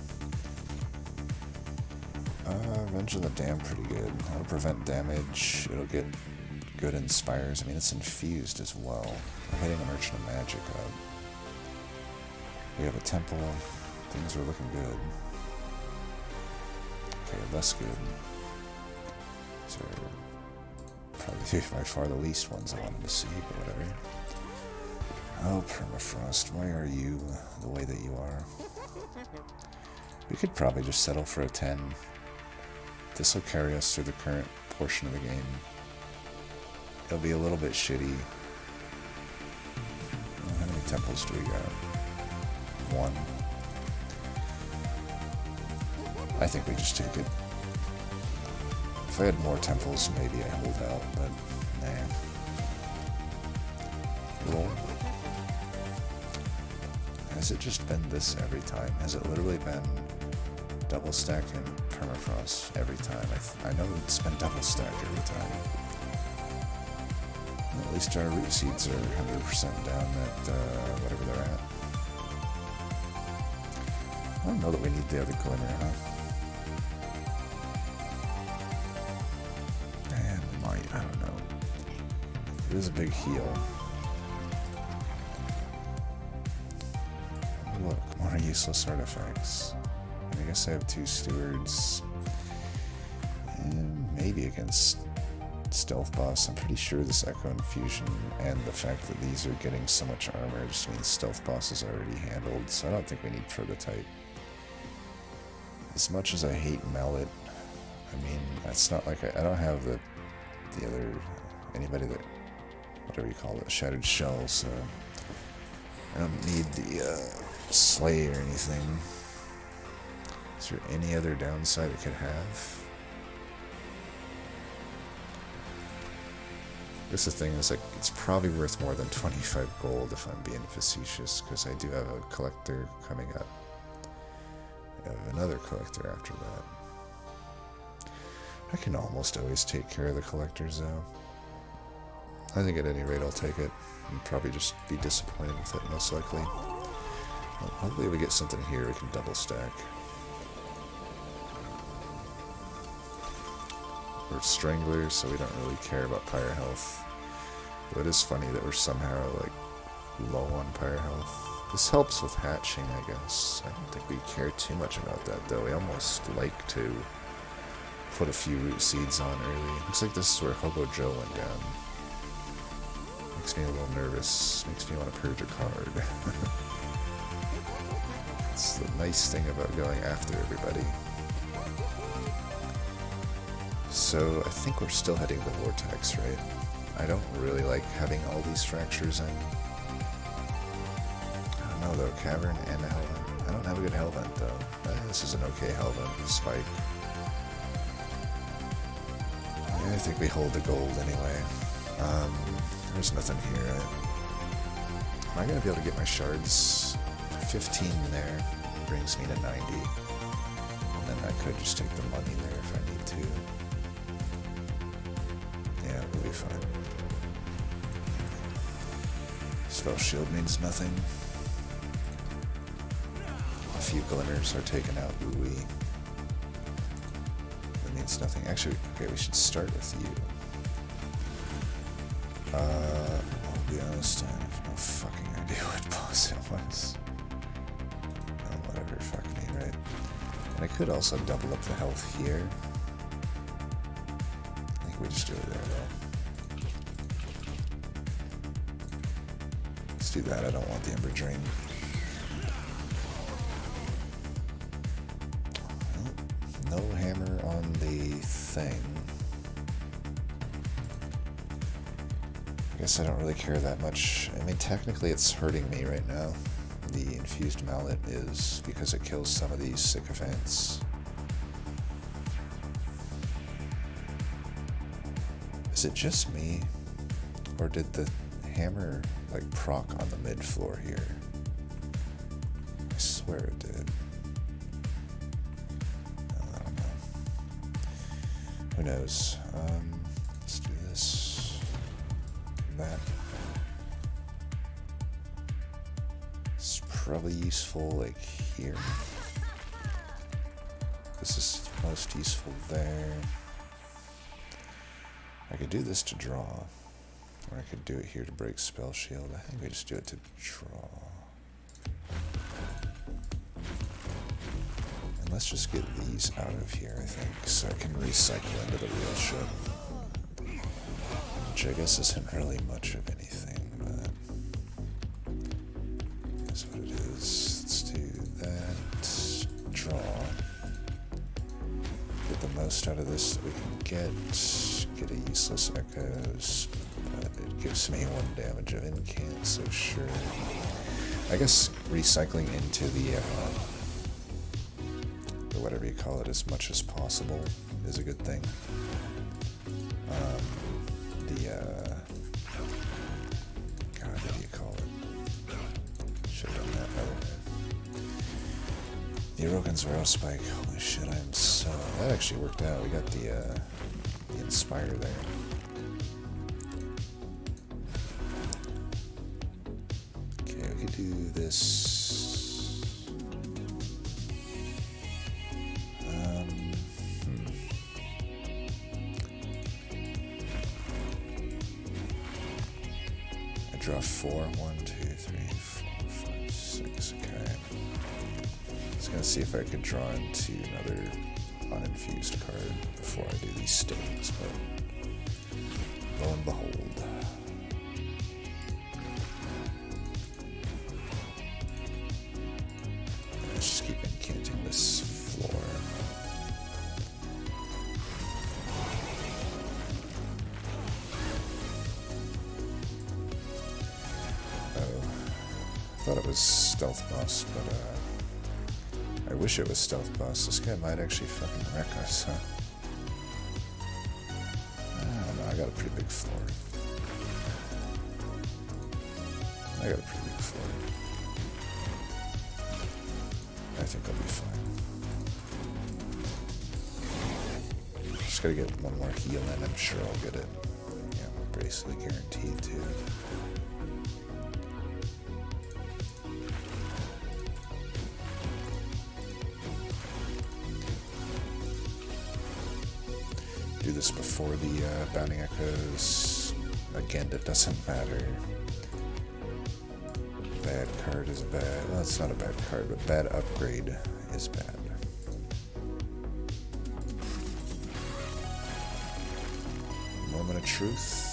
Revenge of the Damned, pretty good. That'll prevent damage. It'll get good inspires. I mean, it's infused as well. We're hitting a Merchant of Magic up. We have a Temple. Things are looking good. Okay, less good. These are probably by far the least ones I wanted to see, but whatever. Oh, Permafrost, why are you the way that you are? We could probably just settle for a 10. This will carry us through the current portion of the game. It'll be a little bit shitty. How many temples do we got? 1. I think we just take it. If I had more temples, maybe I hold out, but nah. Roll. Has it just been this every time? Has it literally been double stacked and Permafrost every time? I know it's been double stacked every time. Well, at least our root seeds are 100% down at whatever they're at. I don't know that we need the other glimmer, huh? Man, we might, I don't know. It is a big heal. Look, more useless artifacts. I guess I have 2 stewards. And maybe against Stealth Boss. I'm pretty sure this Echo Infusion and the fact that these are getting so much armor just means Stealth Boss is already handled, so I don't think we need Prototype. As much as I hate Mallet, I mean, it's not like I don't have the other, anybody that, whatever you call it, Shattered Shell, so I don't need the Slay or anything. Is there any other downside it could have? I guess the thing is, like, it's probably worth more than 25 gold if I'm being facetious, because I do have a collector coming up. I have another collector after that. I can almost always take care of the collectors, though. I think at any rate I'll take it, and probably just be disappointed with it, most likely. Well, hopefully we get something here we can double stack. We're Stranglers, so we don't really care about Pyre health. But it is funny that we're somehow, like, low on Pyre health. This helps with hatching, I guess. I don't think we care too much about that, though. We almost like to put a few root seeds on early. Looks like this is where Hobo Joe went down. Makes me a little nervous. Makes me want to purge a card. It's the nice thing about going after everybody. So I think we're still heading the Vortex, right? I don't really like having all these fractures in. I don't know though, Cavern and Hellvent. I don't have a good Hellvent though. This is an okay Hellvent. Spike. Yeah, I think we hold the gold anyway. There's nothing here. Am I going to be able to get my shards? 15 there brings me to 90. And then I could just take the money there if I need to. Yeah, we'll be fine. Spell Shield means nothing. A few glimmers are taken out, ooh-wee. That means nothing. Actually, okay, we should start with you. I'll be honest, I have no fucking idea what boss it was. Oh, whatever, fuck me, right? And I could also double up the health here. I think we just do it there, though. Let's do that, I don't want the Ember Drain. No hammer on the thing. I guess I don't really care that much. I mean, technically it's hurting me right now. The infused mallet is because it kills some of these sycophants. Is it just me? Or did the hammer like proc on the mid floor here? I swear it did. I don't know. Who knows? Let's do this. That. It's probably useful like here. This is most useful there. I could do this to draw, or I could do it here to break Spell Shield. I think we just do it to draw. And let's just get these out of here, I think, so I can recycle into the real shit. Which I guess isn't really much of anything, but that's what it is. Let's do that. Draw. Get the most out of this that we can get. Get a useless Echoes, but it gives me 1 damage of incant, so sure. I guess recycling into the whatever you call it as much as possible is a good thing. God, what do you call it? Should have done that better. The Erogan's Arrow Spike. Holy shit, I'm so... That actually worked out. We got the Inspire there. Okay, we could do this. Draw 4. 1, 2, 3, 4, 5, 6. Okay. I was gonna see if I could draw into another uninfused card before I do these stings, but lo and behold. Let's just keep incanting this floor. I thought it was Stealth Bust, but I wish it was Stealth Bust. This guy might actually fucking wreck us, huh? I don't know, I got a pretty big floor. I think I'll be fine. Just gotta get 1 more heal and I'm sure I'll get it. Yeah, basically guaranteed to. Do this before the Bounding Echoes. Again, it doesn't matter. Bad card is bad. Well, it's not a bad card, but bad upgrade is bad. moment of truth.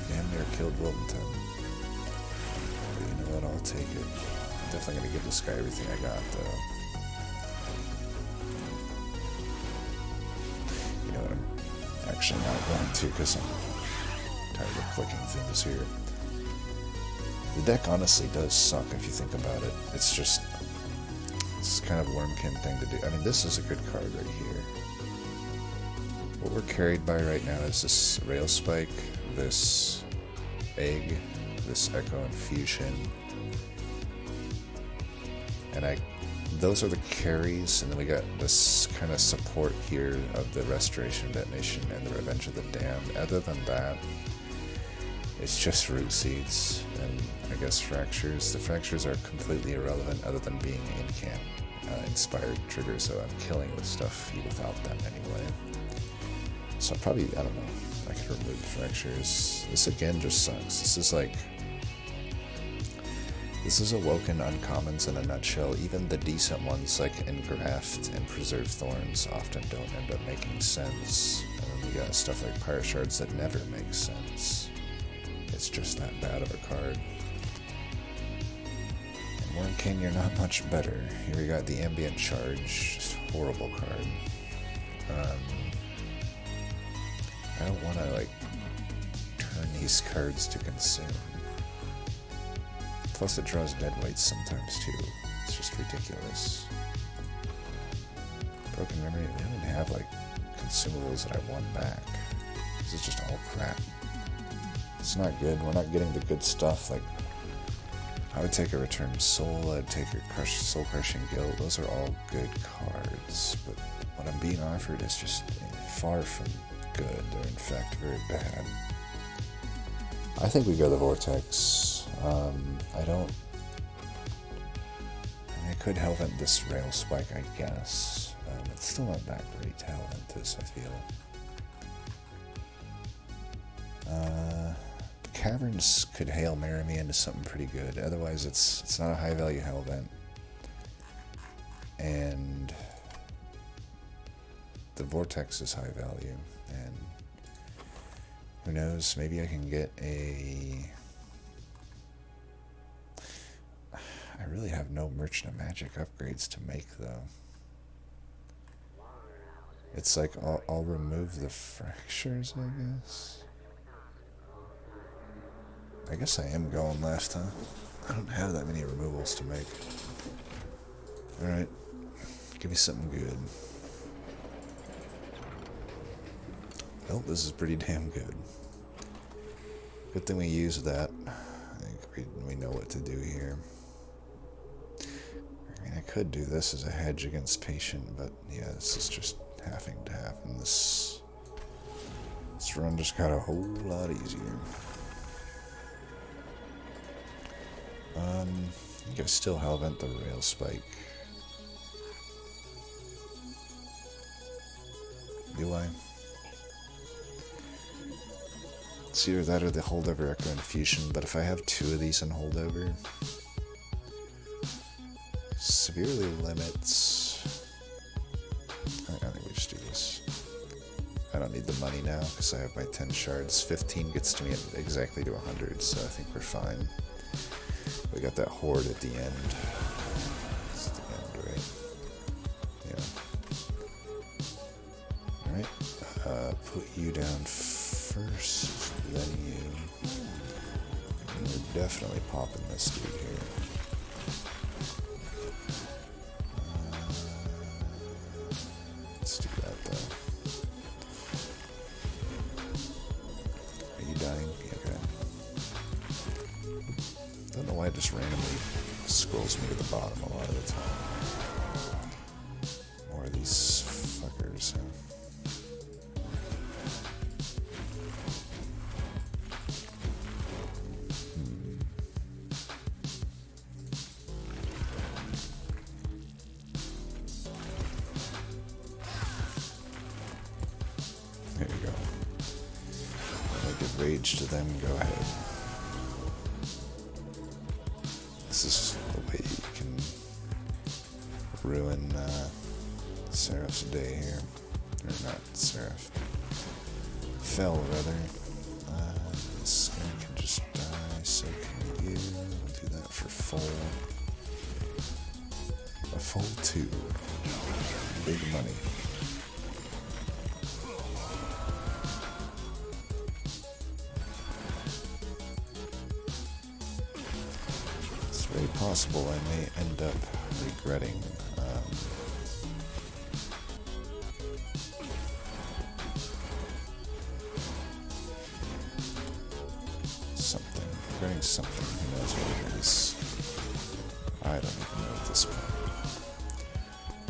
Damn near killed Wyldenten. But you know what, I'll take it. I'm definitely going to give this guy everything I got, though. You know what, I'm actually not going to, because I'm tired of clicking things here. The deck honestly does suck if you think about it. It's just, it's kind of Wormkin thing to do. I mean, this is a good card right here. What we're carried by right now is this Rail Spike, this Egg, this Echo Infusion, and those are the carries, and then we got this kind of support here of the Restoration Detonation and the Revenge of the Damned. Other than that, it's just Root Seeds and I guess Fractures. The Fractures are completely irrelevant other than being incant inspired triggers, so I'm killing with stuff without them anyway. So probably, I don't know, I could remove Fractures. This again just sucks. This is Awoken uncommons in a nutshell. Even the decent ones like Engraft and Preserve Thorns often don't end up making sense. And then we got stuff like Pyre Shards that never make sense. It's just that bad of a card. And Wormkin, you're not much better. Here we got the Ambient Charge, just horrible card. I don't want to like turn these cards to consume. Plus it draws dead weights sometimes too. It's just ridiculous. Broken Memory, we don't even have like consumables that I want back. This is just all crap. It's not good. We're not getting the good stuff. Like, I would take a Returned Soul, I'd take a Soul Crushing Guild. Those are all good cards, but what I'm being offered is just far from good. They're in fact very bad. I think we go the Vortex. I could Hellvent this Rail Spike, I guess. It's still not that great to Hellvent this, I feel. Caverns could Hail Mary me into something pretty good. Otherwise, it's not a high value Hellvent. And the Vortex is high value. And who knows, maybe I can get a... I really have no Merchant of Magic upgrades to make, though. It's like, I'll remove the Fractures, I guess. I guess I am going left, huh? I don't have that many removals to make. Alright. Give me something good. Well, this is pretty damn good. Good thing we used that. I think we know what to do here. I mean, I could do this as a hedge against Patient, but yeah, this is just having to happen. This run just got a whole lot easier. I think I still Hellvent the Rail Spike. Do I? It's either that or the Holdover Echo Infusion, but if I have two of these in Holdover, severely limits... I think we just do this. I don't need the money now because I have my 10 shards. 15 gets to me exactly to 100, so I think we're fine. We got that horde at the end. It's the end, right? Yeah. Alright. Put you down first, then you. And we're definitely popping this dude here. Let's do that, though. Are you dying? Okay. I don't know why it just randomly scrolls me to the bottom a lot of the time. More of these fuckers, huh? There you go. When I give rage to them, go ahead. This is the way you can ruin Seraph's day here. Or not Seraph. fell, rather. This guy can just die, so can you. We'll do that for full. A full 2. Big money. It's very possible I may end up regretting something. Who knows what it is? I don't even know at this point.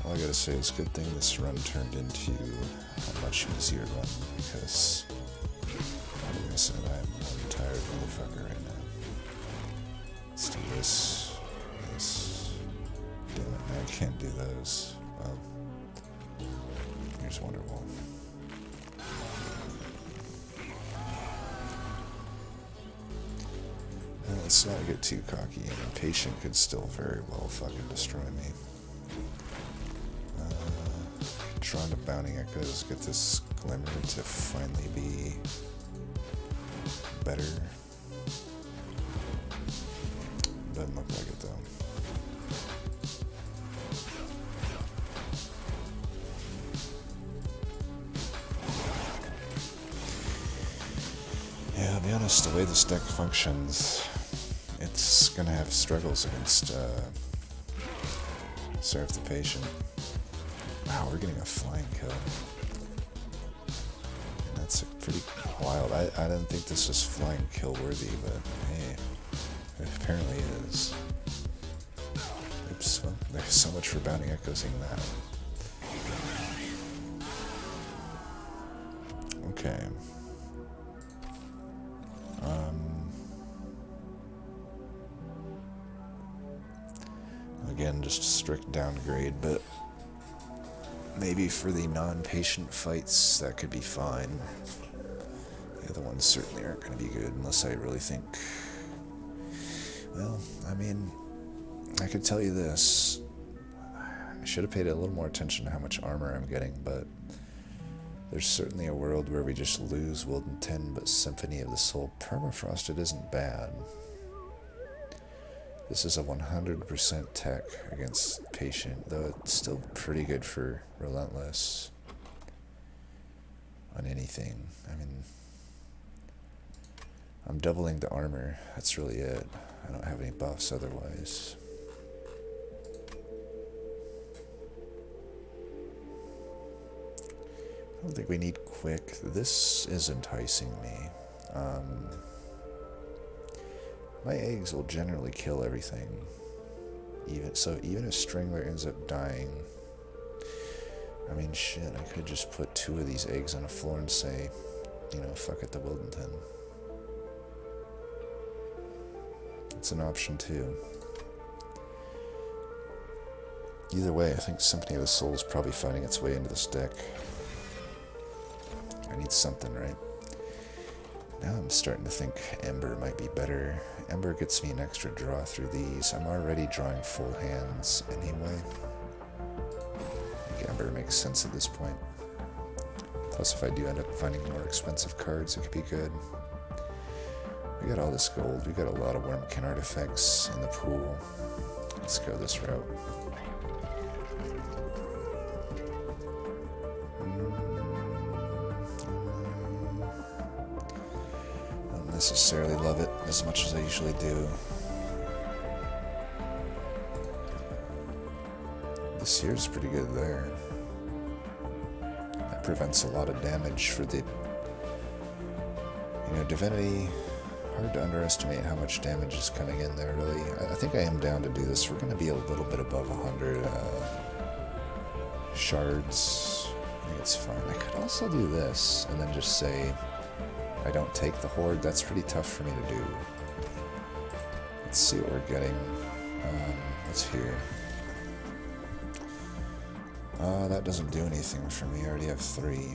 All I gotta say is good thing this run turned into a much easier run, because like I said, I am one tired motherfucker right now. Let's do this. Damn it, I can't do those. Well, here's Wonderwall. Let's not get too cocky. An impatient could still very well fucking destroy me. Drawn to Bounding Echoes, get this Glimmer to finally be better. Doesn't look like it though. Yeah, I'll be honest, the way this deck functions, it's gonna have struggles against Seraph the Patient. Wow, we're getting a flying kill. And that's pretty wild. I didn't think this was flying kill worthy, but hey, it apparently is. Oops, well, there's so much for Bounding Echoing that. Okay. Again, just a strict downgrade, but maybe for the non-patient fights, that could be fine. The other ones certainly aren't going to be good unless I really think... Well, I mean, I could tell you this. I should have paid a little more attention to how much armor I'm getting, but there's certainly a world where we just lose Wyldenten, but Symphony of the Soul permafrosted isn't bad. This is a 100% tech against Patient, though it's still pretty good for Relentless on anything. I mean, I'm doubling the armor. That's really it. I don't have any buffs otherwise. I don't think we need quick. This is enticing me. My eggs will generally kill everything. Even if Strangler ends up dying, I mean, shit, I could just put 2 of these eggs on a floor and say, you know, fuck it, the Wyldenten. It's an option too. Either way, I think Symphony of the Soul is probably finding its way into this deck. I need something, right? Now I'm starting to think Ember might be better. Ember gets me an extra draw through these. I'm already drawing full hands anyway. I think Ember makes sense at this point. Plus, if I do end up finding more expensive cards, it could be good. We got all this gold. We got a lot of Wormkin artifacts in the pool. Let's go this route. Necessarily love it as much as I usually do. This here's pretty good there. That prevents a lot of damage for the, you know, Divinity. Hard to underestimate how much damage is coming in there, really. I think I am down to do this. We're going to be a little bit above 100 shards. I think it's fine. I could also do this and then just say, I don't take the Horde. That's pretty tough for me to do. Let's see what we're getting. What's here? That doesn't do anything for me. I already have 3.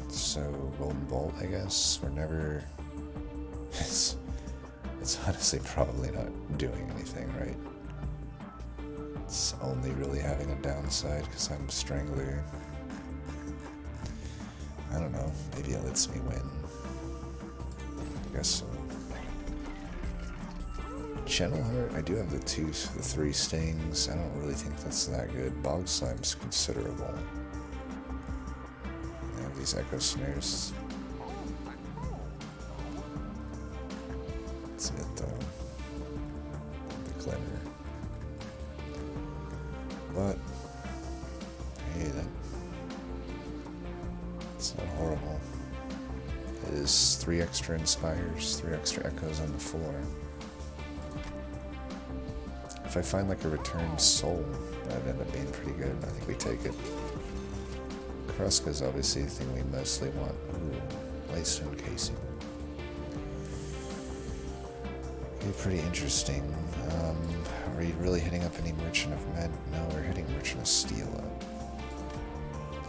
So, Golden Bolt, I guess. We're never... It's honestly probably not doing anything, right? It's only really having a downside because I'm Strangler. I don't know. Maybe it lets me win. guess so. Channel Heart, I do have the 3 stings. I don't really think that's that good. Bog Slime's considerable. I have these Echo Snares. That's it though. The Glimmer. But, hey, it's not horrible. It is 3 extra Inspires, 3 extra Echoes on the floor. If I find like a returned soul, that'd end up being pretty good. I think we take it. Kruska's obviously the thing we mostly want. Ooh, Lightstone Casing. Okay, pretty interesting. Are we really hitting up any Merchant of Med? No, we're hitting Merchant of Steel up.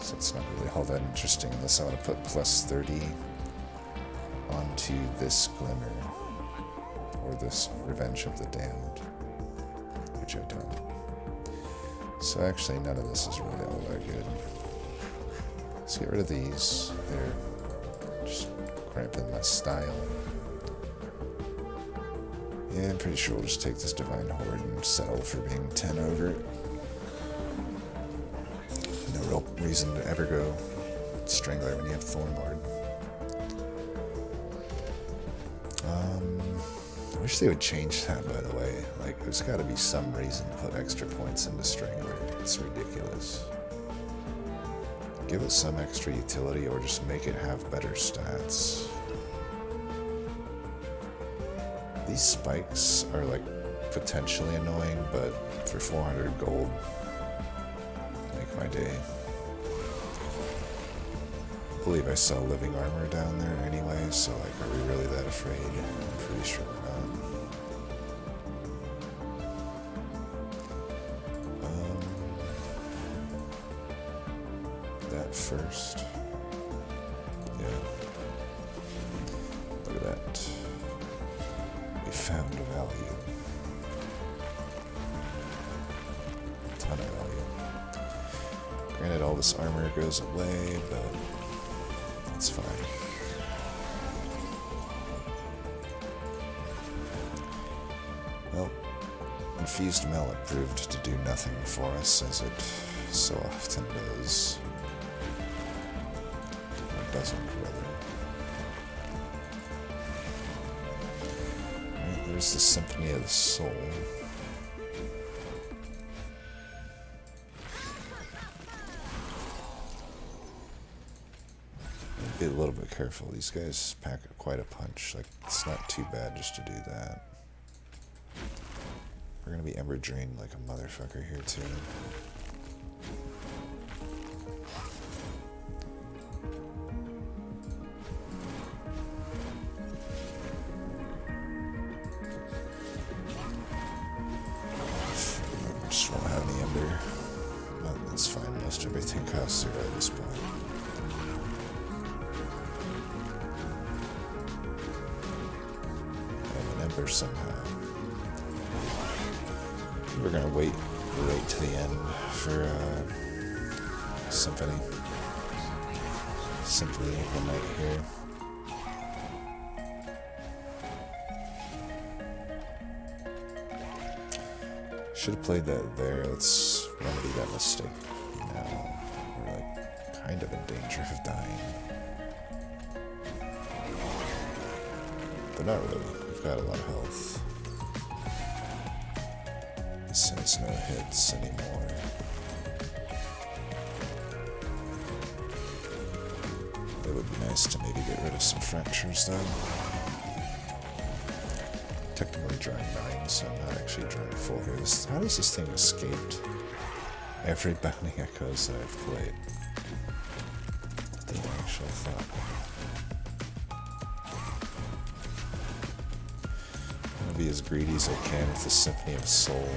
So it's not really all that interesting unless I want to put plus 30 onto this Glimmer. Or this Revenge of the Damned. Which I've done. So actually none of this is really all that good. Let's get rid of these. They're just cramping my style. Yeah, I'm pretty sure we'll just take this Divine Horde and settle for being 10 over it. No real reason to ever go Strangler when you have Thornlord. I wish they would change that, by the way. Like, there's got to be some reason to put extra points into Strangler. It's ridiculous. Give it some extra utility or just make it have better stats. These spikes are, like, potentially annoying, but for 400 gold, make my day. I believe I saw living armor down there anyway, so, like, are we really that afraid? I'm pretty sure we're not. That first. Yeah. Look at that. We found a value. Ton of value. Granted, all this armor goes away, but that's fine. Well, Infused Mallet proved to do nothing for us, as it so often does. Or doesn't, rather. Right, there's the Symphony of the Soul. Be a little bit careful. These guys pack quite a punch. Like, it's not too bad just to do that. We're gonna be Ember Drained like a motherfucker here too. Just won't have any Ember. But that's fine. Most everything costs 0 at this point. Somehow. We're gonna wait right to the end for Symphony of the Night here. Should have played that there. Let's remedy that mistake now. We're like kind of in danger of dying. But not really. Got a lot of health. This has no hits anymore. It would be nice to maybe get rid of some fractures though. Technically drawing 9, so I'm not actually drawing full here. How does this thing escaped every Bounding Echoes that I've played? The actual thought. Be as greedy as I can with the Symphony of Soul.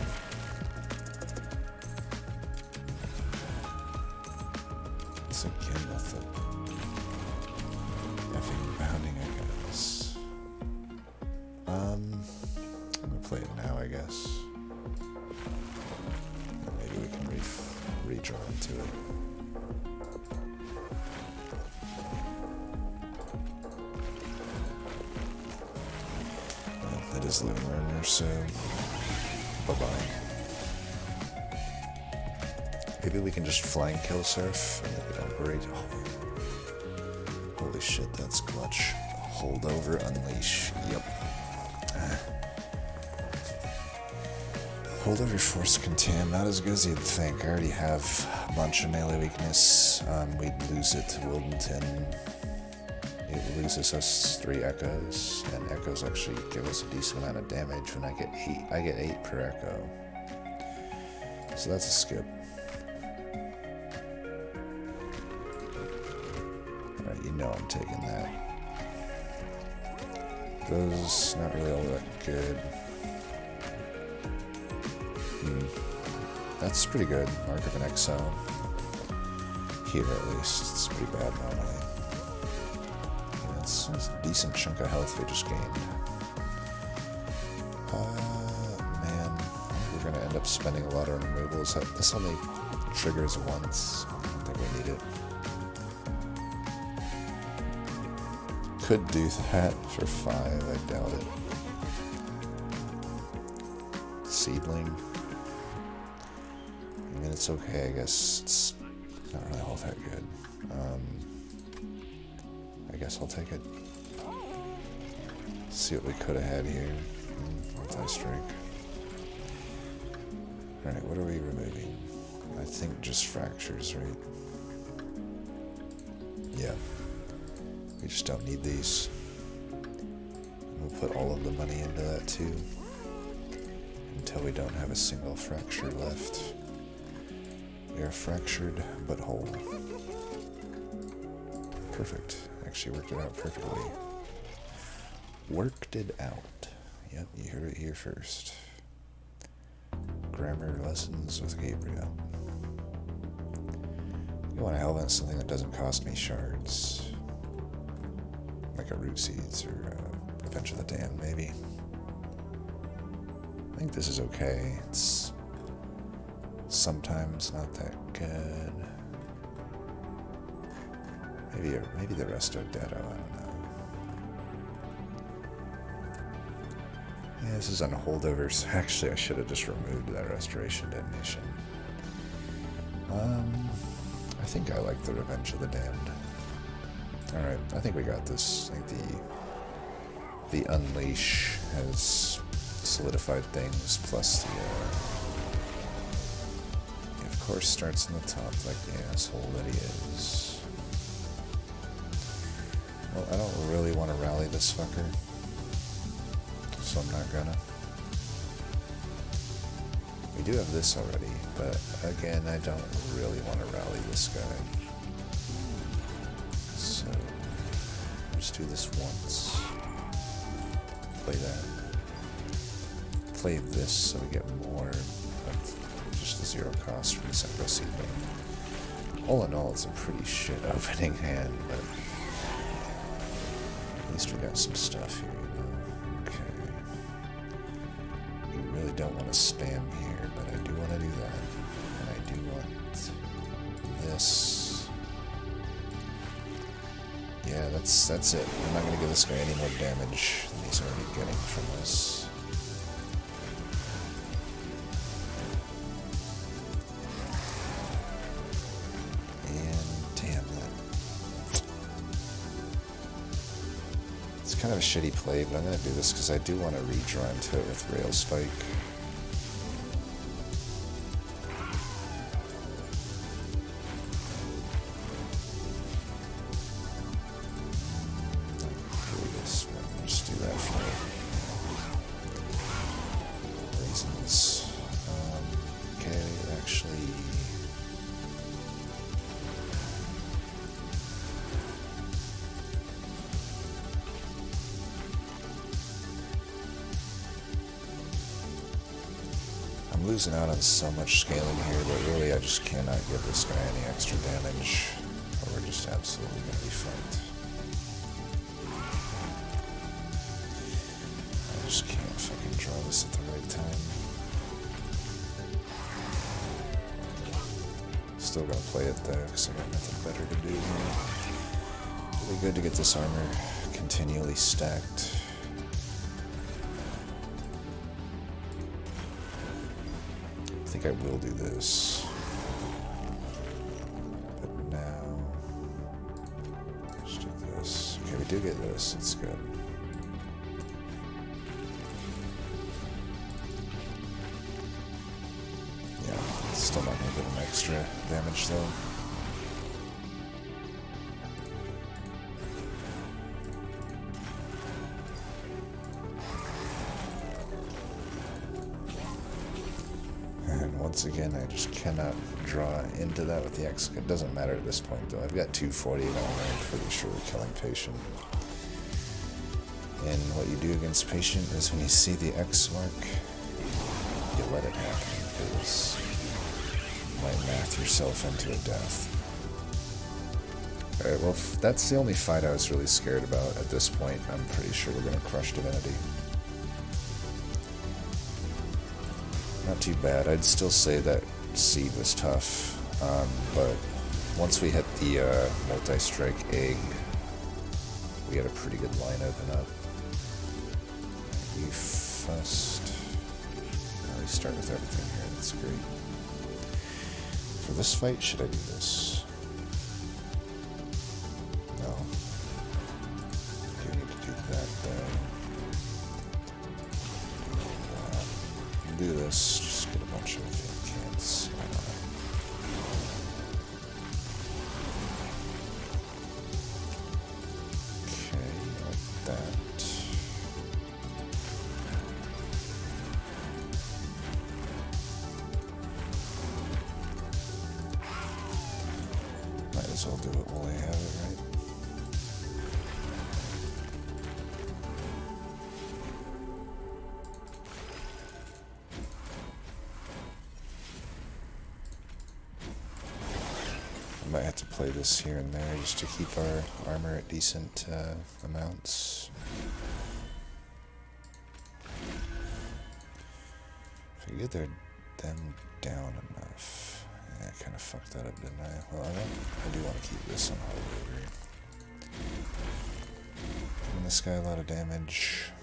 It's again with the effing Bounding Echoes. I'm gonna play it now, I guess. And maybe we can redraw into it. his living room, so bye-bye. Maybe we can just flying kill surf and then we don't worry. Oh. Holy shit, that's clutch. Hold over, unleash. Yep. Hold over, force contam. Not as good as you'd think. I already have a bunch of melee weakness. We'd lose it to Wyldenten. It loses us 3 echoes, and echoes actually give us a decent amount of damage when I get 8. I get 8 per echo. So that's a skip. Alright, you know I'm taking that. Those, not really all that good. That's pretty good. Mark of an Exile. Here at least. It's pretty bad normally. Yeah, it's a decent chunk of health we just gained. Man. We're gonna end up spending a lot on removals. This only triggers once. I don't think we need it. Could do that for 5, I doubt it. Seedling. I mean, it's okay, I guess. It's not really all that good. I guess I'll take it. See what we could have had here. Multi-strike. Alright, what are we removing? I think just fractures, right? Yeah. We just don't need these. We'll put all of the money into that too. Until we don't have a single fracture left. We are fractured but whole. Perfect. Actually worked it out perfectly. Worked it out. Yep, you heard it here first. Grammar lessons with Gabriel. You want to hellvent something that doesn't cost me shards. Like a Root Seeds or Revenge of the Damned, maybe. I think this is okay. It's sometimes not that good. Maybe the Resto Deado, I don't know. Yeah, this is on holdovers. Actually, I should have just removed that Restoration Detonation. I think I like the Revenge of the Damned. Alright, I think we got this. I think the Unleash has solidified things, plus the of course starts in the top like the asshole that he is. Well, I don't really want to rally this fucker, so I'm not gonna. We do have this already, but again, I don't really want to rally this guy. So, just do this once. Play that. Play this so we get more of just the 0 cost from the Synchro Seedling. All in all, it's a pretty shit opening hand, but at least we got some stuff here, you know? Okay. You really don't want to spam here, but I do want to do that. And I do want this. Yeah, that's it. I'm not going to give this guy any more damage than he's already getting from this. Kind of a shitty play, but I'm going to do this because I do want to redraw into it with Rail Spike. Just do that for reasons. Okay, actually. Losing out on so much scaling here, but really I just cannot give this guy any extra damage, or we're just absolutely going to be fucked. I just can't fucking draw this at the right time. Still gonna play it though, because I got nothing better to do here. Really good to get this armor continually stacked. think I will do this. But now, let's do this. Okay, we do get this. It's good. Yeah, still not going to get an extra damage though. Once again, I just cannot draw into that with the X. It doesn't matter at this point, though. I've got 240, and I'm pretty sure we're killing Patient. And what you do against Patient is when you see the X mark, you let it happen, because you might math yourself into a death. Alright, well, that's the only fight I was really scared about at this point. I'm pretty sure we're going to crush Divinity. Not too bad. I'd still say that seed was tough, but once we hit the multi-strike egg, we had a pretty good line open up. We first... we start with everything here. That's great. For this fight, should I do this? No. I do need to do that though. Do this, just get a bunch of cans. I don't know. Okay, like that. Might as well do it while I have it, right? I might have to play this here and there just to keep our armor at decent amounts. If I get them down enough. Yeah, I kind of fucked that up, didn't I? Well, I do want to keep this on holdover. Giving this guy a lot of damage.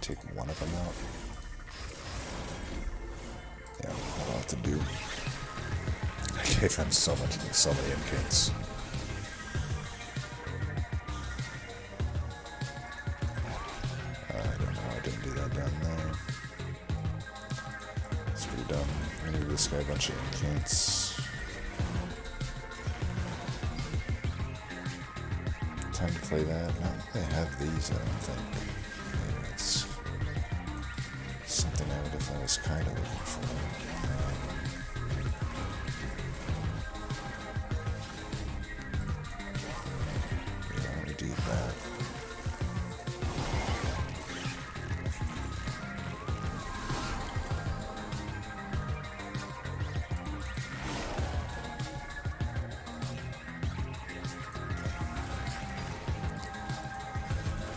Take one of them out. Yeah, that'll have to do. I gave him so many incates. I don't know, I didn't do that down there. It's pretty dumb. I'm gonna give this guy a bunch of incates. Time to play that. I don't think I have these, I don't think. It's something I would have, I was kind of looking for. Yeah, let me do that.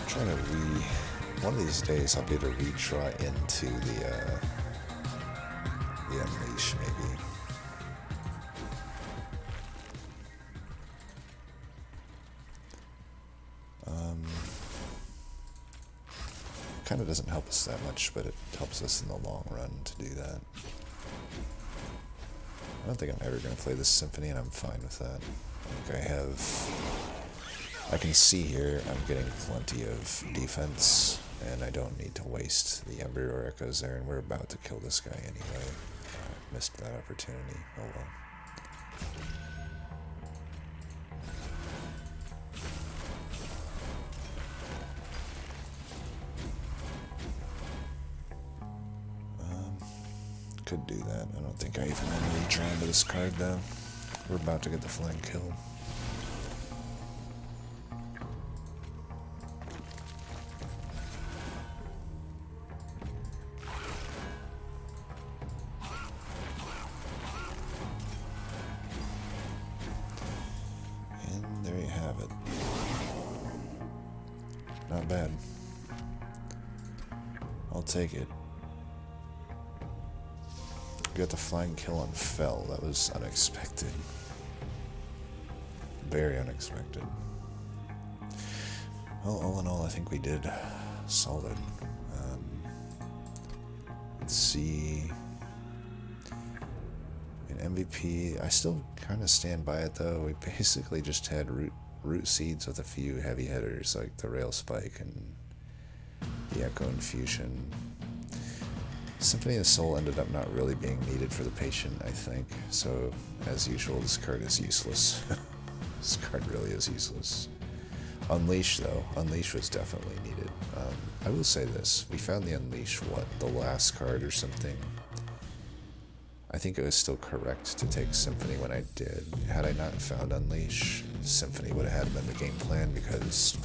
I'm trying to one of these days I'll be able to redraw into the Unleash, maybe. Kind of doesn't help us that much, but it helps us in the long run to do that. I don't think I'm ever going to play this Symphony, and I'm fine with that. I think I can see here I'm getting plenty of defense, and I don't need to waste the Ember or Echoes there, and we're about to kill this guy anyway. Missed that opportunity. Oh well. Could do that. I don't think I even want to reach around to this card though. We're about to get the flank kill. And there you have it. Not bad. I'll take it. We got the flying kill on Fell. That was unexpected. Very unexpected. Well, all in all, I think we did solid. Let's see. In MVP, I still kind of stand by it though. We basically just had root seeds with a few heavy hitters like the Rail Spike and the Echo Infusion. Symphony of Soul ended up not really being needed for the patient, I think. So, as usual, this card is useless. This card really is useless. Unleash, though. Unleash was definitely needed. I will say this. We found the Unleash, the last card or something. I think it was still correct to take Symphony when I did. Had I not found Unleash, Symphony would have had been the game plan, because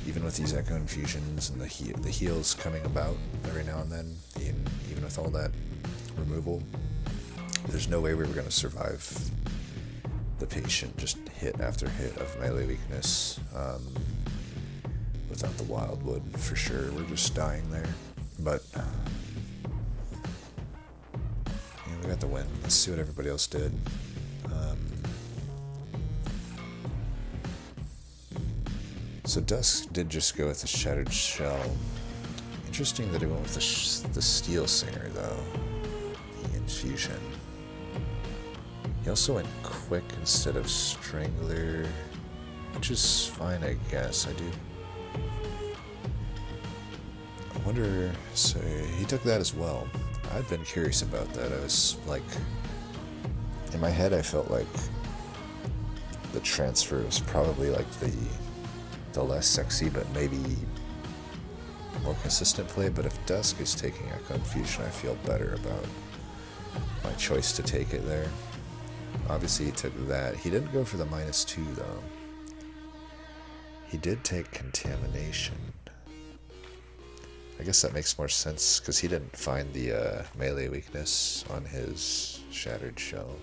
even with these Echo Infusions and the heals coming about every now and then, even with all that removal, there's no way we were going to survive the patient just hit after hit of melee weakness without the Wildwood, for sure. We're just dying there. But yeah, we got the win. Let's see what everybody else did. So Dusk did just go with the Shattered Shell. Interesting that he went with the Steel Singer, though. The Infusion. He also went Quick instead of Strangler, which is fine, I guess. I wonder, so he took that as well. I'd been curious about that. I was like, in my head I felt like the transfer was probably like the less sexy, but maybe more consistent play. But if Dusk is taking Echo Infusion, I feel better about my choice to take it there. Obviously he took that. He didn't go for the -2 though. He did take Contamination. I guess that makes more sense because he didn't find the melee weakness on his Shattered Shell.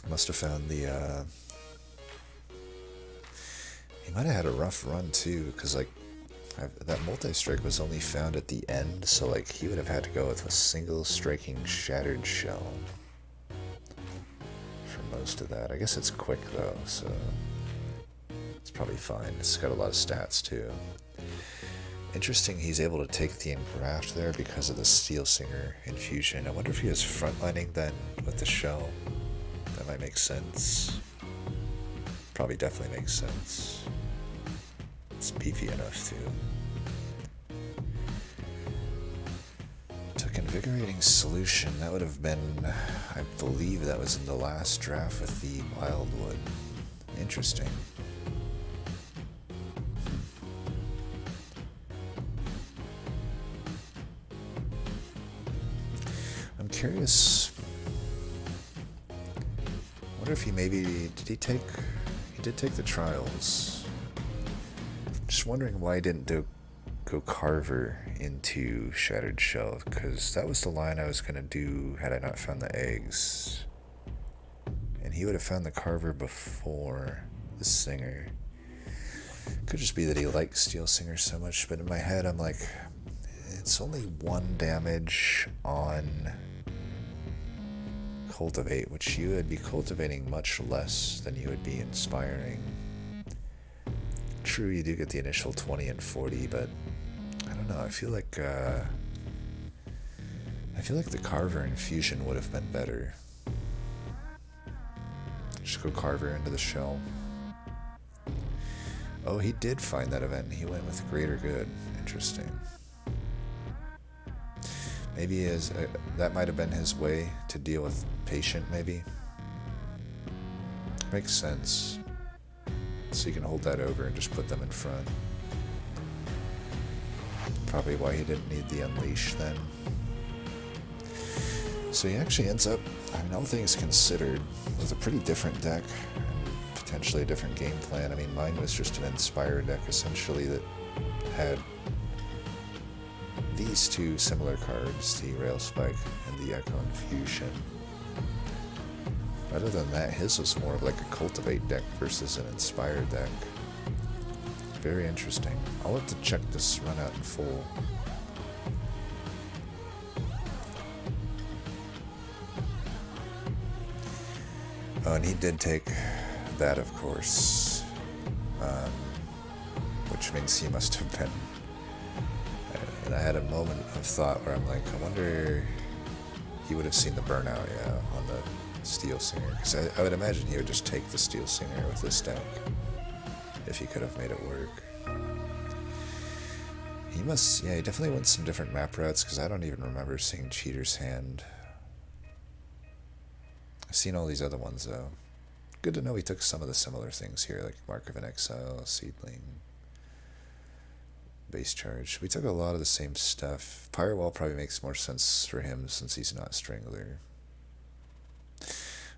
Must have found the he might have had a rough run too, because like that multi-strike was only found at the end, so like he would have had to go with a single striking Shattered Shell for most of that. I guess it's quick though, so it's probably fine. It's got a lot of stats too. Interesting, he's able to take the Engraft there because of the Steel Singer Infusion. I wonder if he was frontlining then with the shell. That might make sense. Probably definitely makes sense. It's beefy enough too. Took Invigorating Solution. That would have been, I believe that was in the last draft with the Wildwood. Interesting. I'm curious. I wonder if he maybe, he did take the Trials. Just wondering why he didn't go Carver into Shattered Shell, because that was the line I was going to do had I not found the eggs. And he would have found the Carver before the Singer. Could just be that he likes Steel Singer so much, but in my head I'm like, it's only 1 damage on Cultivate, which you would be cultivating much less than you would be inspiring. True, you do get the initial 20 and 40, but I don't know. I feel like the Carver Infusion would have been better. Just go Carver into the shell. Oh, he did find that event. He went with Greater Good. Interesting. Maybe that might have been his way to deal with Patient, maybe. Makes sense. So you can hold that over and just put them in front. Probably why he didn't need the Unleash then. So he actually ends up, I mean, all things considered, with a pretty different deck and potentially a different game plan. I mean, mine was just an Inspire deck essentially that had these two similar cards, the Rail Spike and the Echo Infusion. Other than that, his was more of like a Cultivate deck versus an Inspire deck. Very interesting. I'll have to check this run out in full. Oh, and he did take that, of course, which means he must have been. And I had a moment of thought where I'm like, I wonder he would have seen the burnout, yeah, on the Steel Singer. Because I would imagine he would just take the Steel Singer with this deck if he could have made it work. He must, yeah, he definitely went some different map routes because I don't even remember seeing Cheater's Hand. I've seen all these other ones though. Good to know he took some of the similar things here, like Mark of an Exile, Seedling, Base Charge. We took a lot of the same stuff. Pirate Wall probably makes more sense for him since he's not Strangler.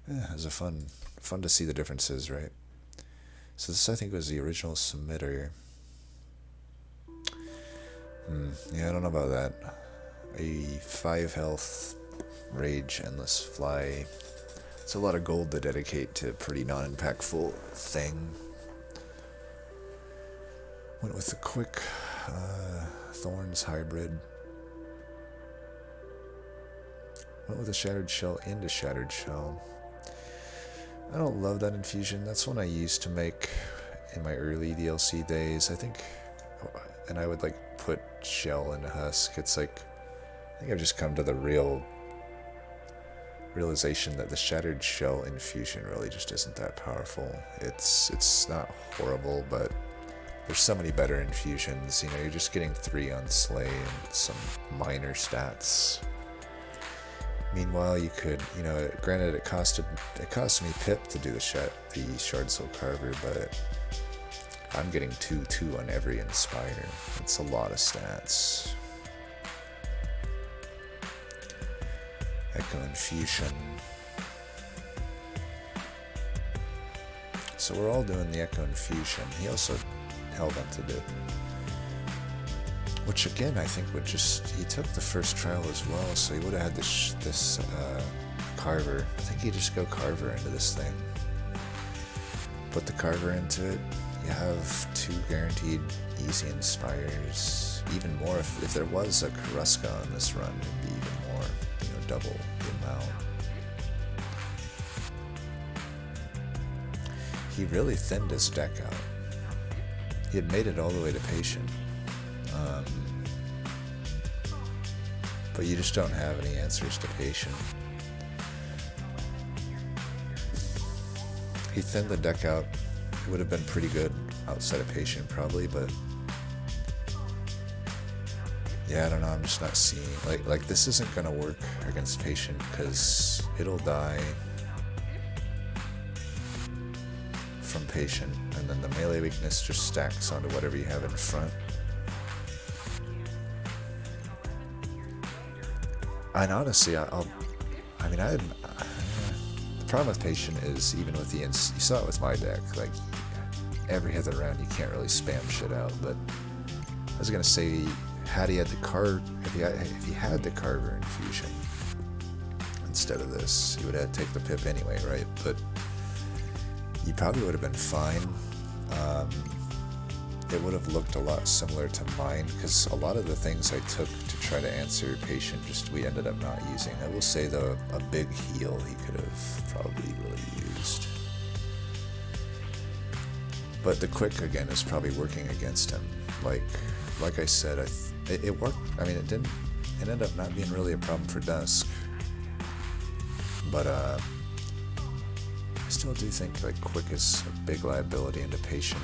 Yeah, it was fun to see the differences, right? So this, I think, was the original submitter. Yeah, I don't know about that. A 5 health, Rage, Endless Fly. It's a lot of gold to dedicate to a pretty non-impactful thing. Went with the quick Thorns hybrid. Went with a Shattered Shell into Shattered Shell. I don't love that infusion. That's one I used to make in my early DLC days. I think, and I would like put Shell into Husk. It's like, I think I've just come to the realization that the Shattered Shell infusion really just isn't that powerful. It's not horrible, but there's so many better infusions. You know, you're just getting 3 on Slay and some minor stats. Meanwhile, you could, you know, granted it cost me Pip to do the Shard Soul Carver, but I'm getting 2/2 on every Inspire. It's a lot of stats. Echo Infusion. So we're all doing the Echo Infusion. He also Hellvented it. Which again, I think would just, he took the first trial as well, so he would have had this Carver. I think he'd just go Carver into this thing. Put the Carver into it. You have 2 guaranteed easy Inspires. Even more, if there was a Karuska on this run, it'd be even more, you know, double the amount. He really thinned his deck out. He had made it all the way to Patient. But you just don't have any answers to Patient. He thinned the deck out. It would have been pretty good outside of Patient probably, but yeah, I don't know, I'm just not seeing, like this isn't gonna work against Patient because it'll die from Patient, and then the melee weakness just stacks onto whatever you have in front. And honestly, the problem with Patient is, even with you saw it with my deck, like every other round you can't really spam shit out, but I was gonna say, had he had the if he had the Carver infusion instead of this, he would have had to take the Pip anyway, right? But you probably would have been fine. It would have looked a lot similar to mine, because a lot of the things I took to try to answer Patient, we ended up not using. I will say though, a big heal he could have probably really used. But the quick again is probably working against him. Like I said, it worked. I mean, it ended up not being really a problem for Dusk. But I still do think like quick is a big liability into Patient.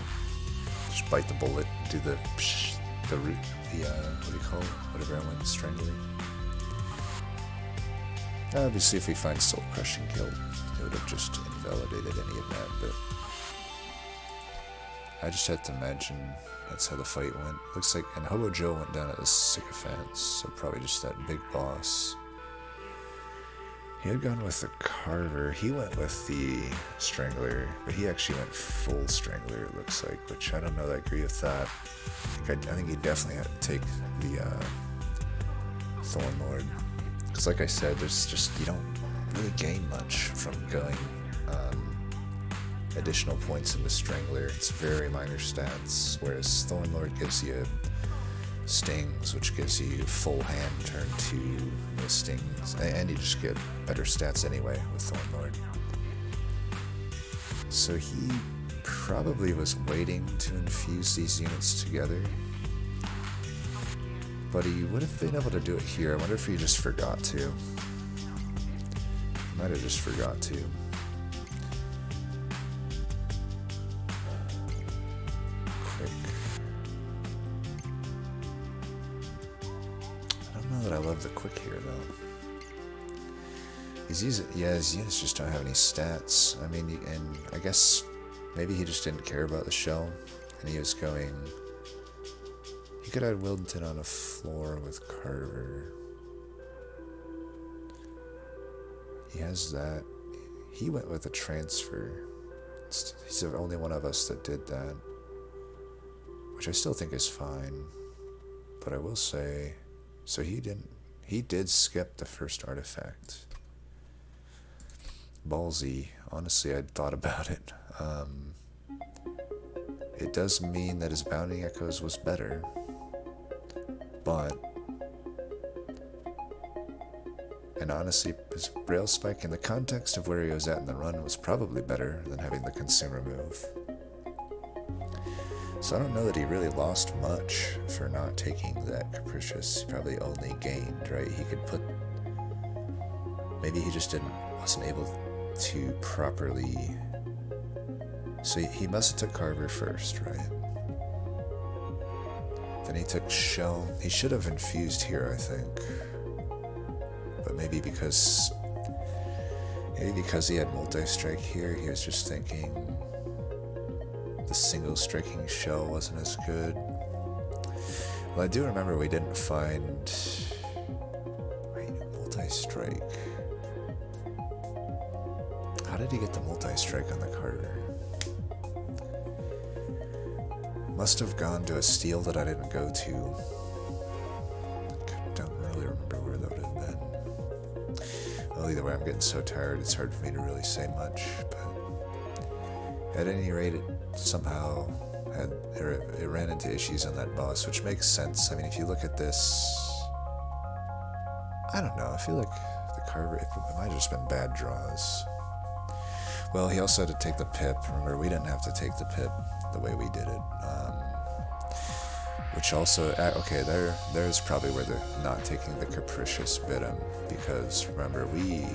Just bite the bullet, do the what do you call it? Whatever I went, Strangling. Obviously, if we find Soul Crushing Guild, it would have just invalidated any of that, but I just had to imagine that's how the fight went. Looks like, and Hobo Joe went down at the Sycophants, so probably just that big boss. He had gone with the Carver. He went with the Strangler, but he actually went full Strangler, it looks like, which I don't know that I agree with that. I think he definitely had to take the Thornlord. Because like I said, there's just, you don't really gain much from going additional points into Strangler. It's very minor stats, whereas Thornlord gives you Stings, which gives you full hand turn 2 stings, and you just get better stats anyway with Thornlord. So he probably was waiting to infuse these units together, but he would have been able to do it here. I wonder if he just forgot to. Might have just forgot to. Quick. I don't know that I love the quick here though. His units just don't have any stats. I mean, and I guess maybe he just didn't care about the shell, and he was going. He could have Wyldenten on a floor with Carver. He has that. He went with a transfer. He's the only one of us that did that, which I still think is fine. But I will say, so he did skip the first artifact. Ballsy. Honestly, I'd thought about it. It does mean that his Bounding Echoes was better, but, and honestly, his Rail Spike in the context of where he was at in the run was probably better than having the Consumer move. So I don't know that he really lost much for not taking that Capricious. He probably only gained, right? He could put, maybe he just wasn't able to properly, so he must have took Carver first, right? Then he took Shell. He should have infused here, I think. But maybe because he had multi-strike here, he was just thinking the single striking Shell wasn't as good. Well, I do remember we didn't find, wait, multi-strike. How did he get the multi-strike on the Carter? Must have gone to a steal that I didn't go to. Don't really remember where that would have been. Well, either way, I'm getting so tired, it's hard for me to really say much. But at any rate, it somehow it ran into issues on that boss, which makes sense. I mean, if you look at this, I don't know. I feel like the Carver, it might have just been bad draws. Well, he also had to take the pip. Remember, we didn't have to take the pip the way we did it. Which also, okay, there's probably where they're not taking the Capricious bit him, because remember, we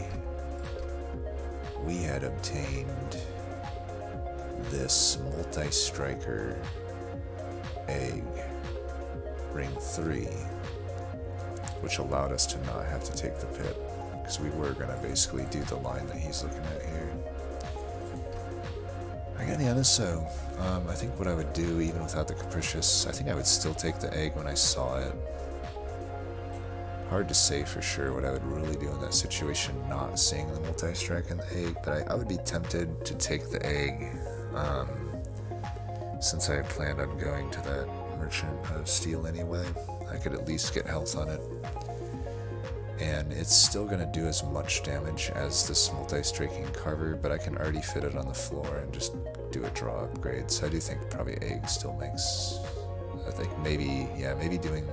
had obtained this multi-striker egg, ring 3, which allowed us to not have to take the pip, because we were going to basically do the line that he's looking at here. I gotta be honest, so I think what I would do, even without the Capricious, I think I would still take the egg when I saw it. Hard to say for sure what I would really do in that situation, not seeing the multi-strike and the egg, but I would be tempted to take the egg, since I planned on going to that Merchant of Steel anyway. I could at least get health on it. And it's still going to do as much damage as this multi-striking Carver, but I can already fit it on the floor and just do a draw upgrade. So I do think probably egg still makes, I think maybe doing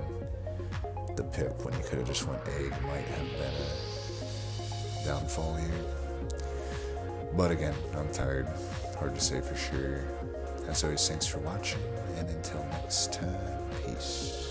the pip when you could have just went egg might have been a downfall here. But again, I'm tired. Hard to say for sure. As always, thanks for watching, and until next time, peace.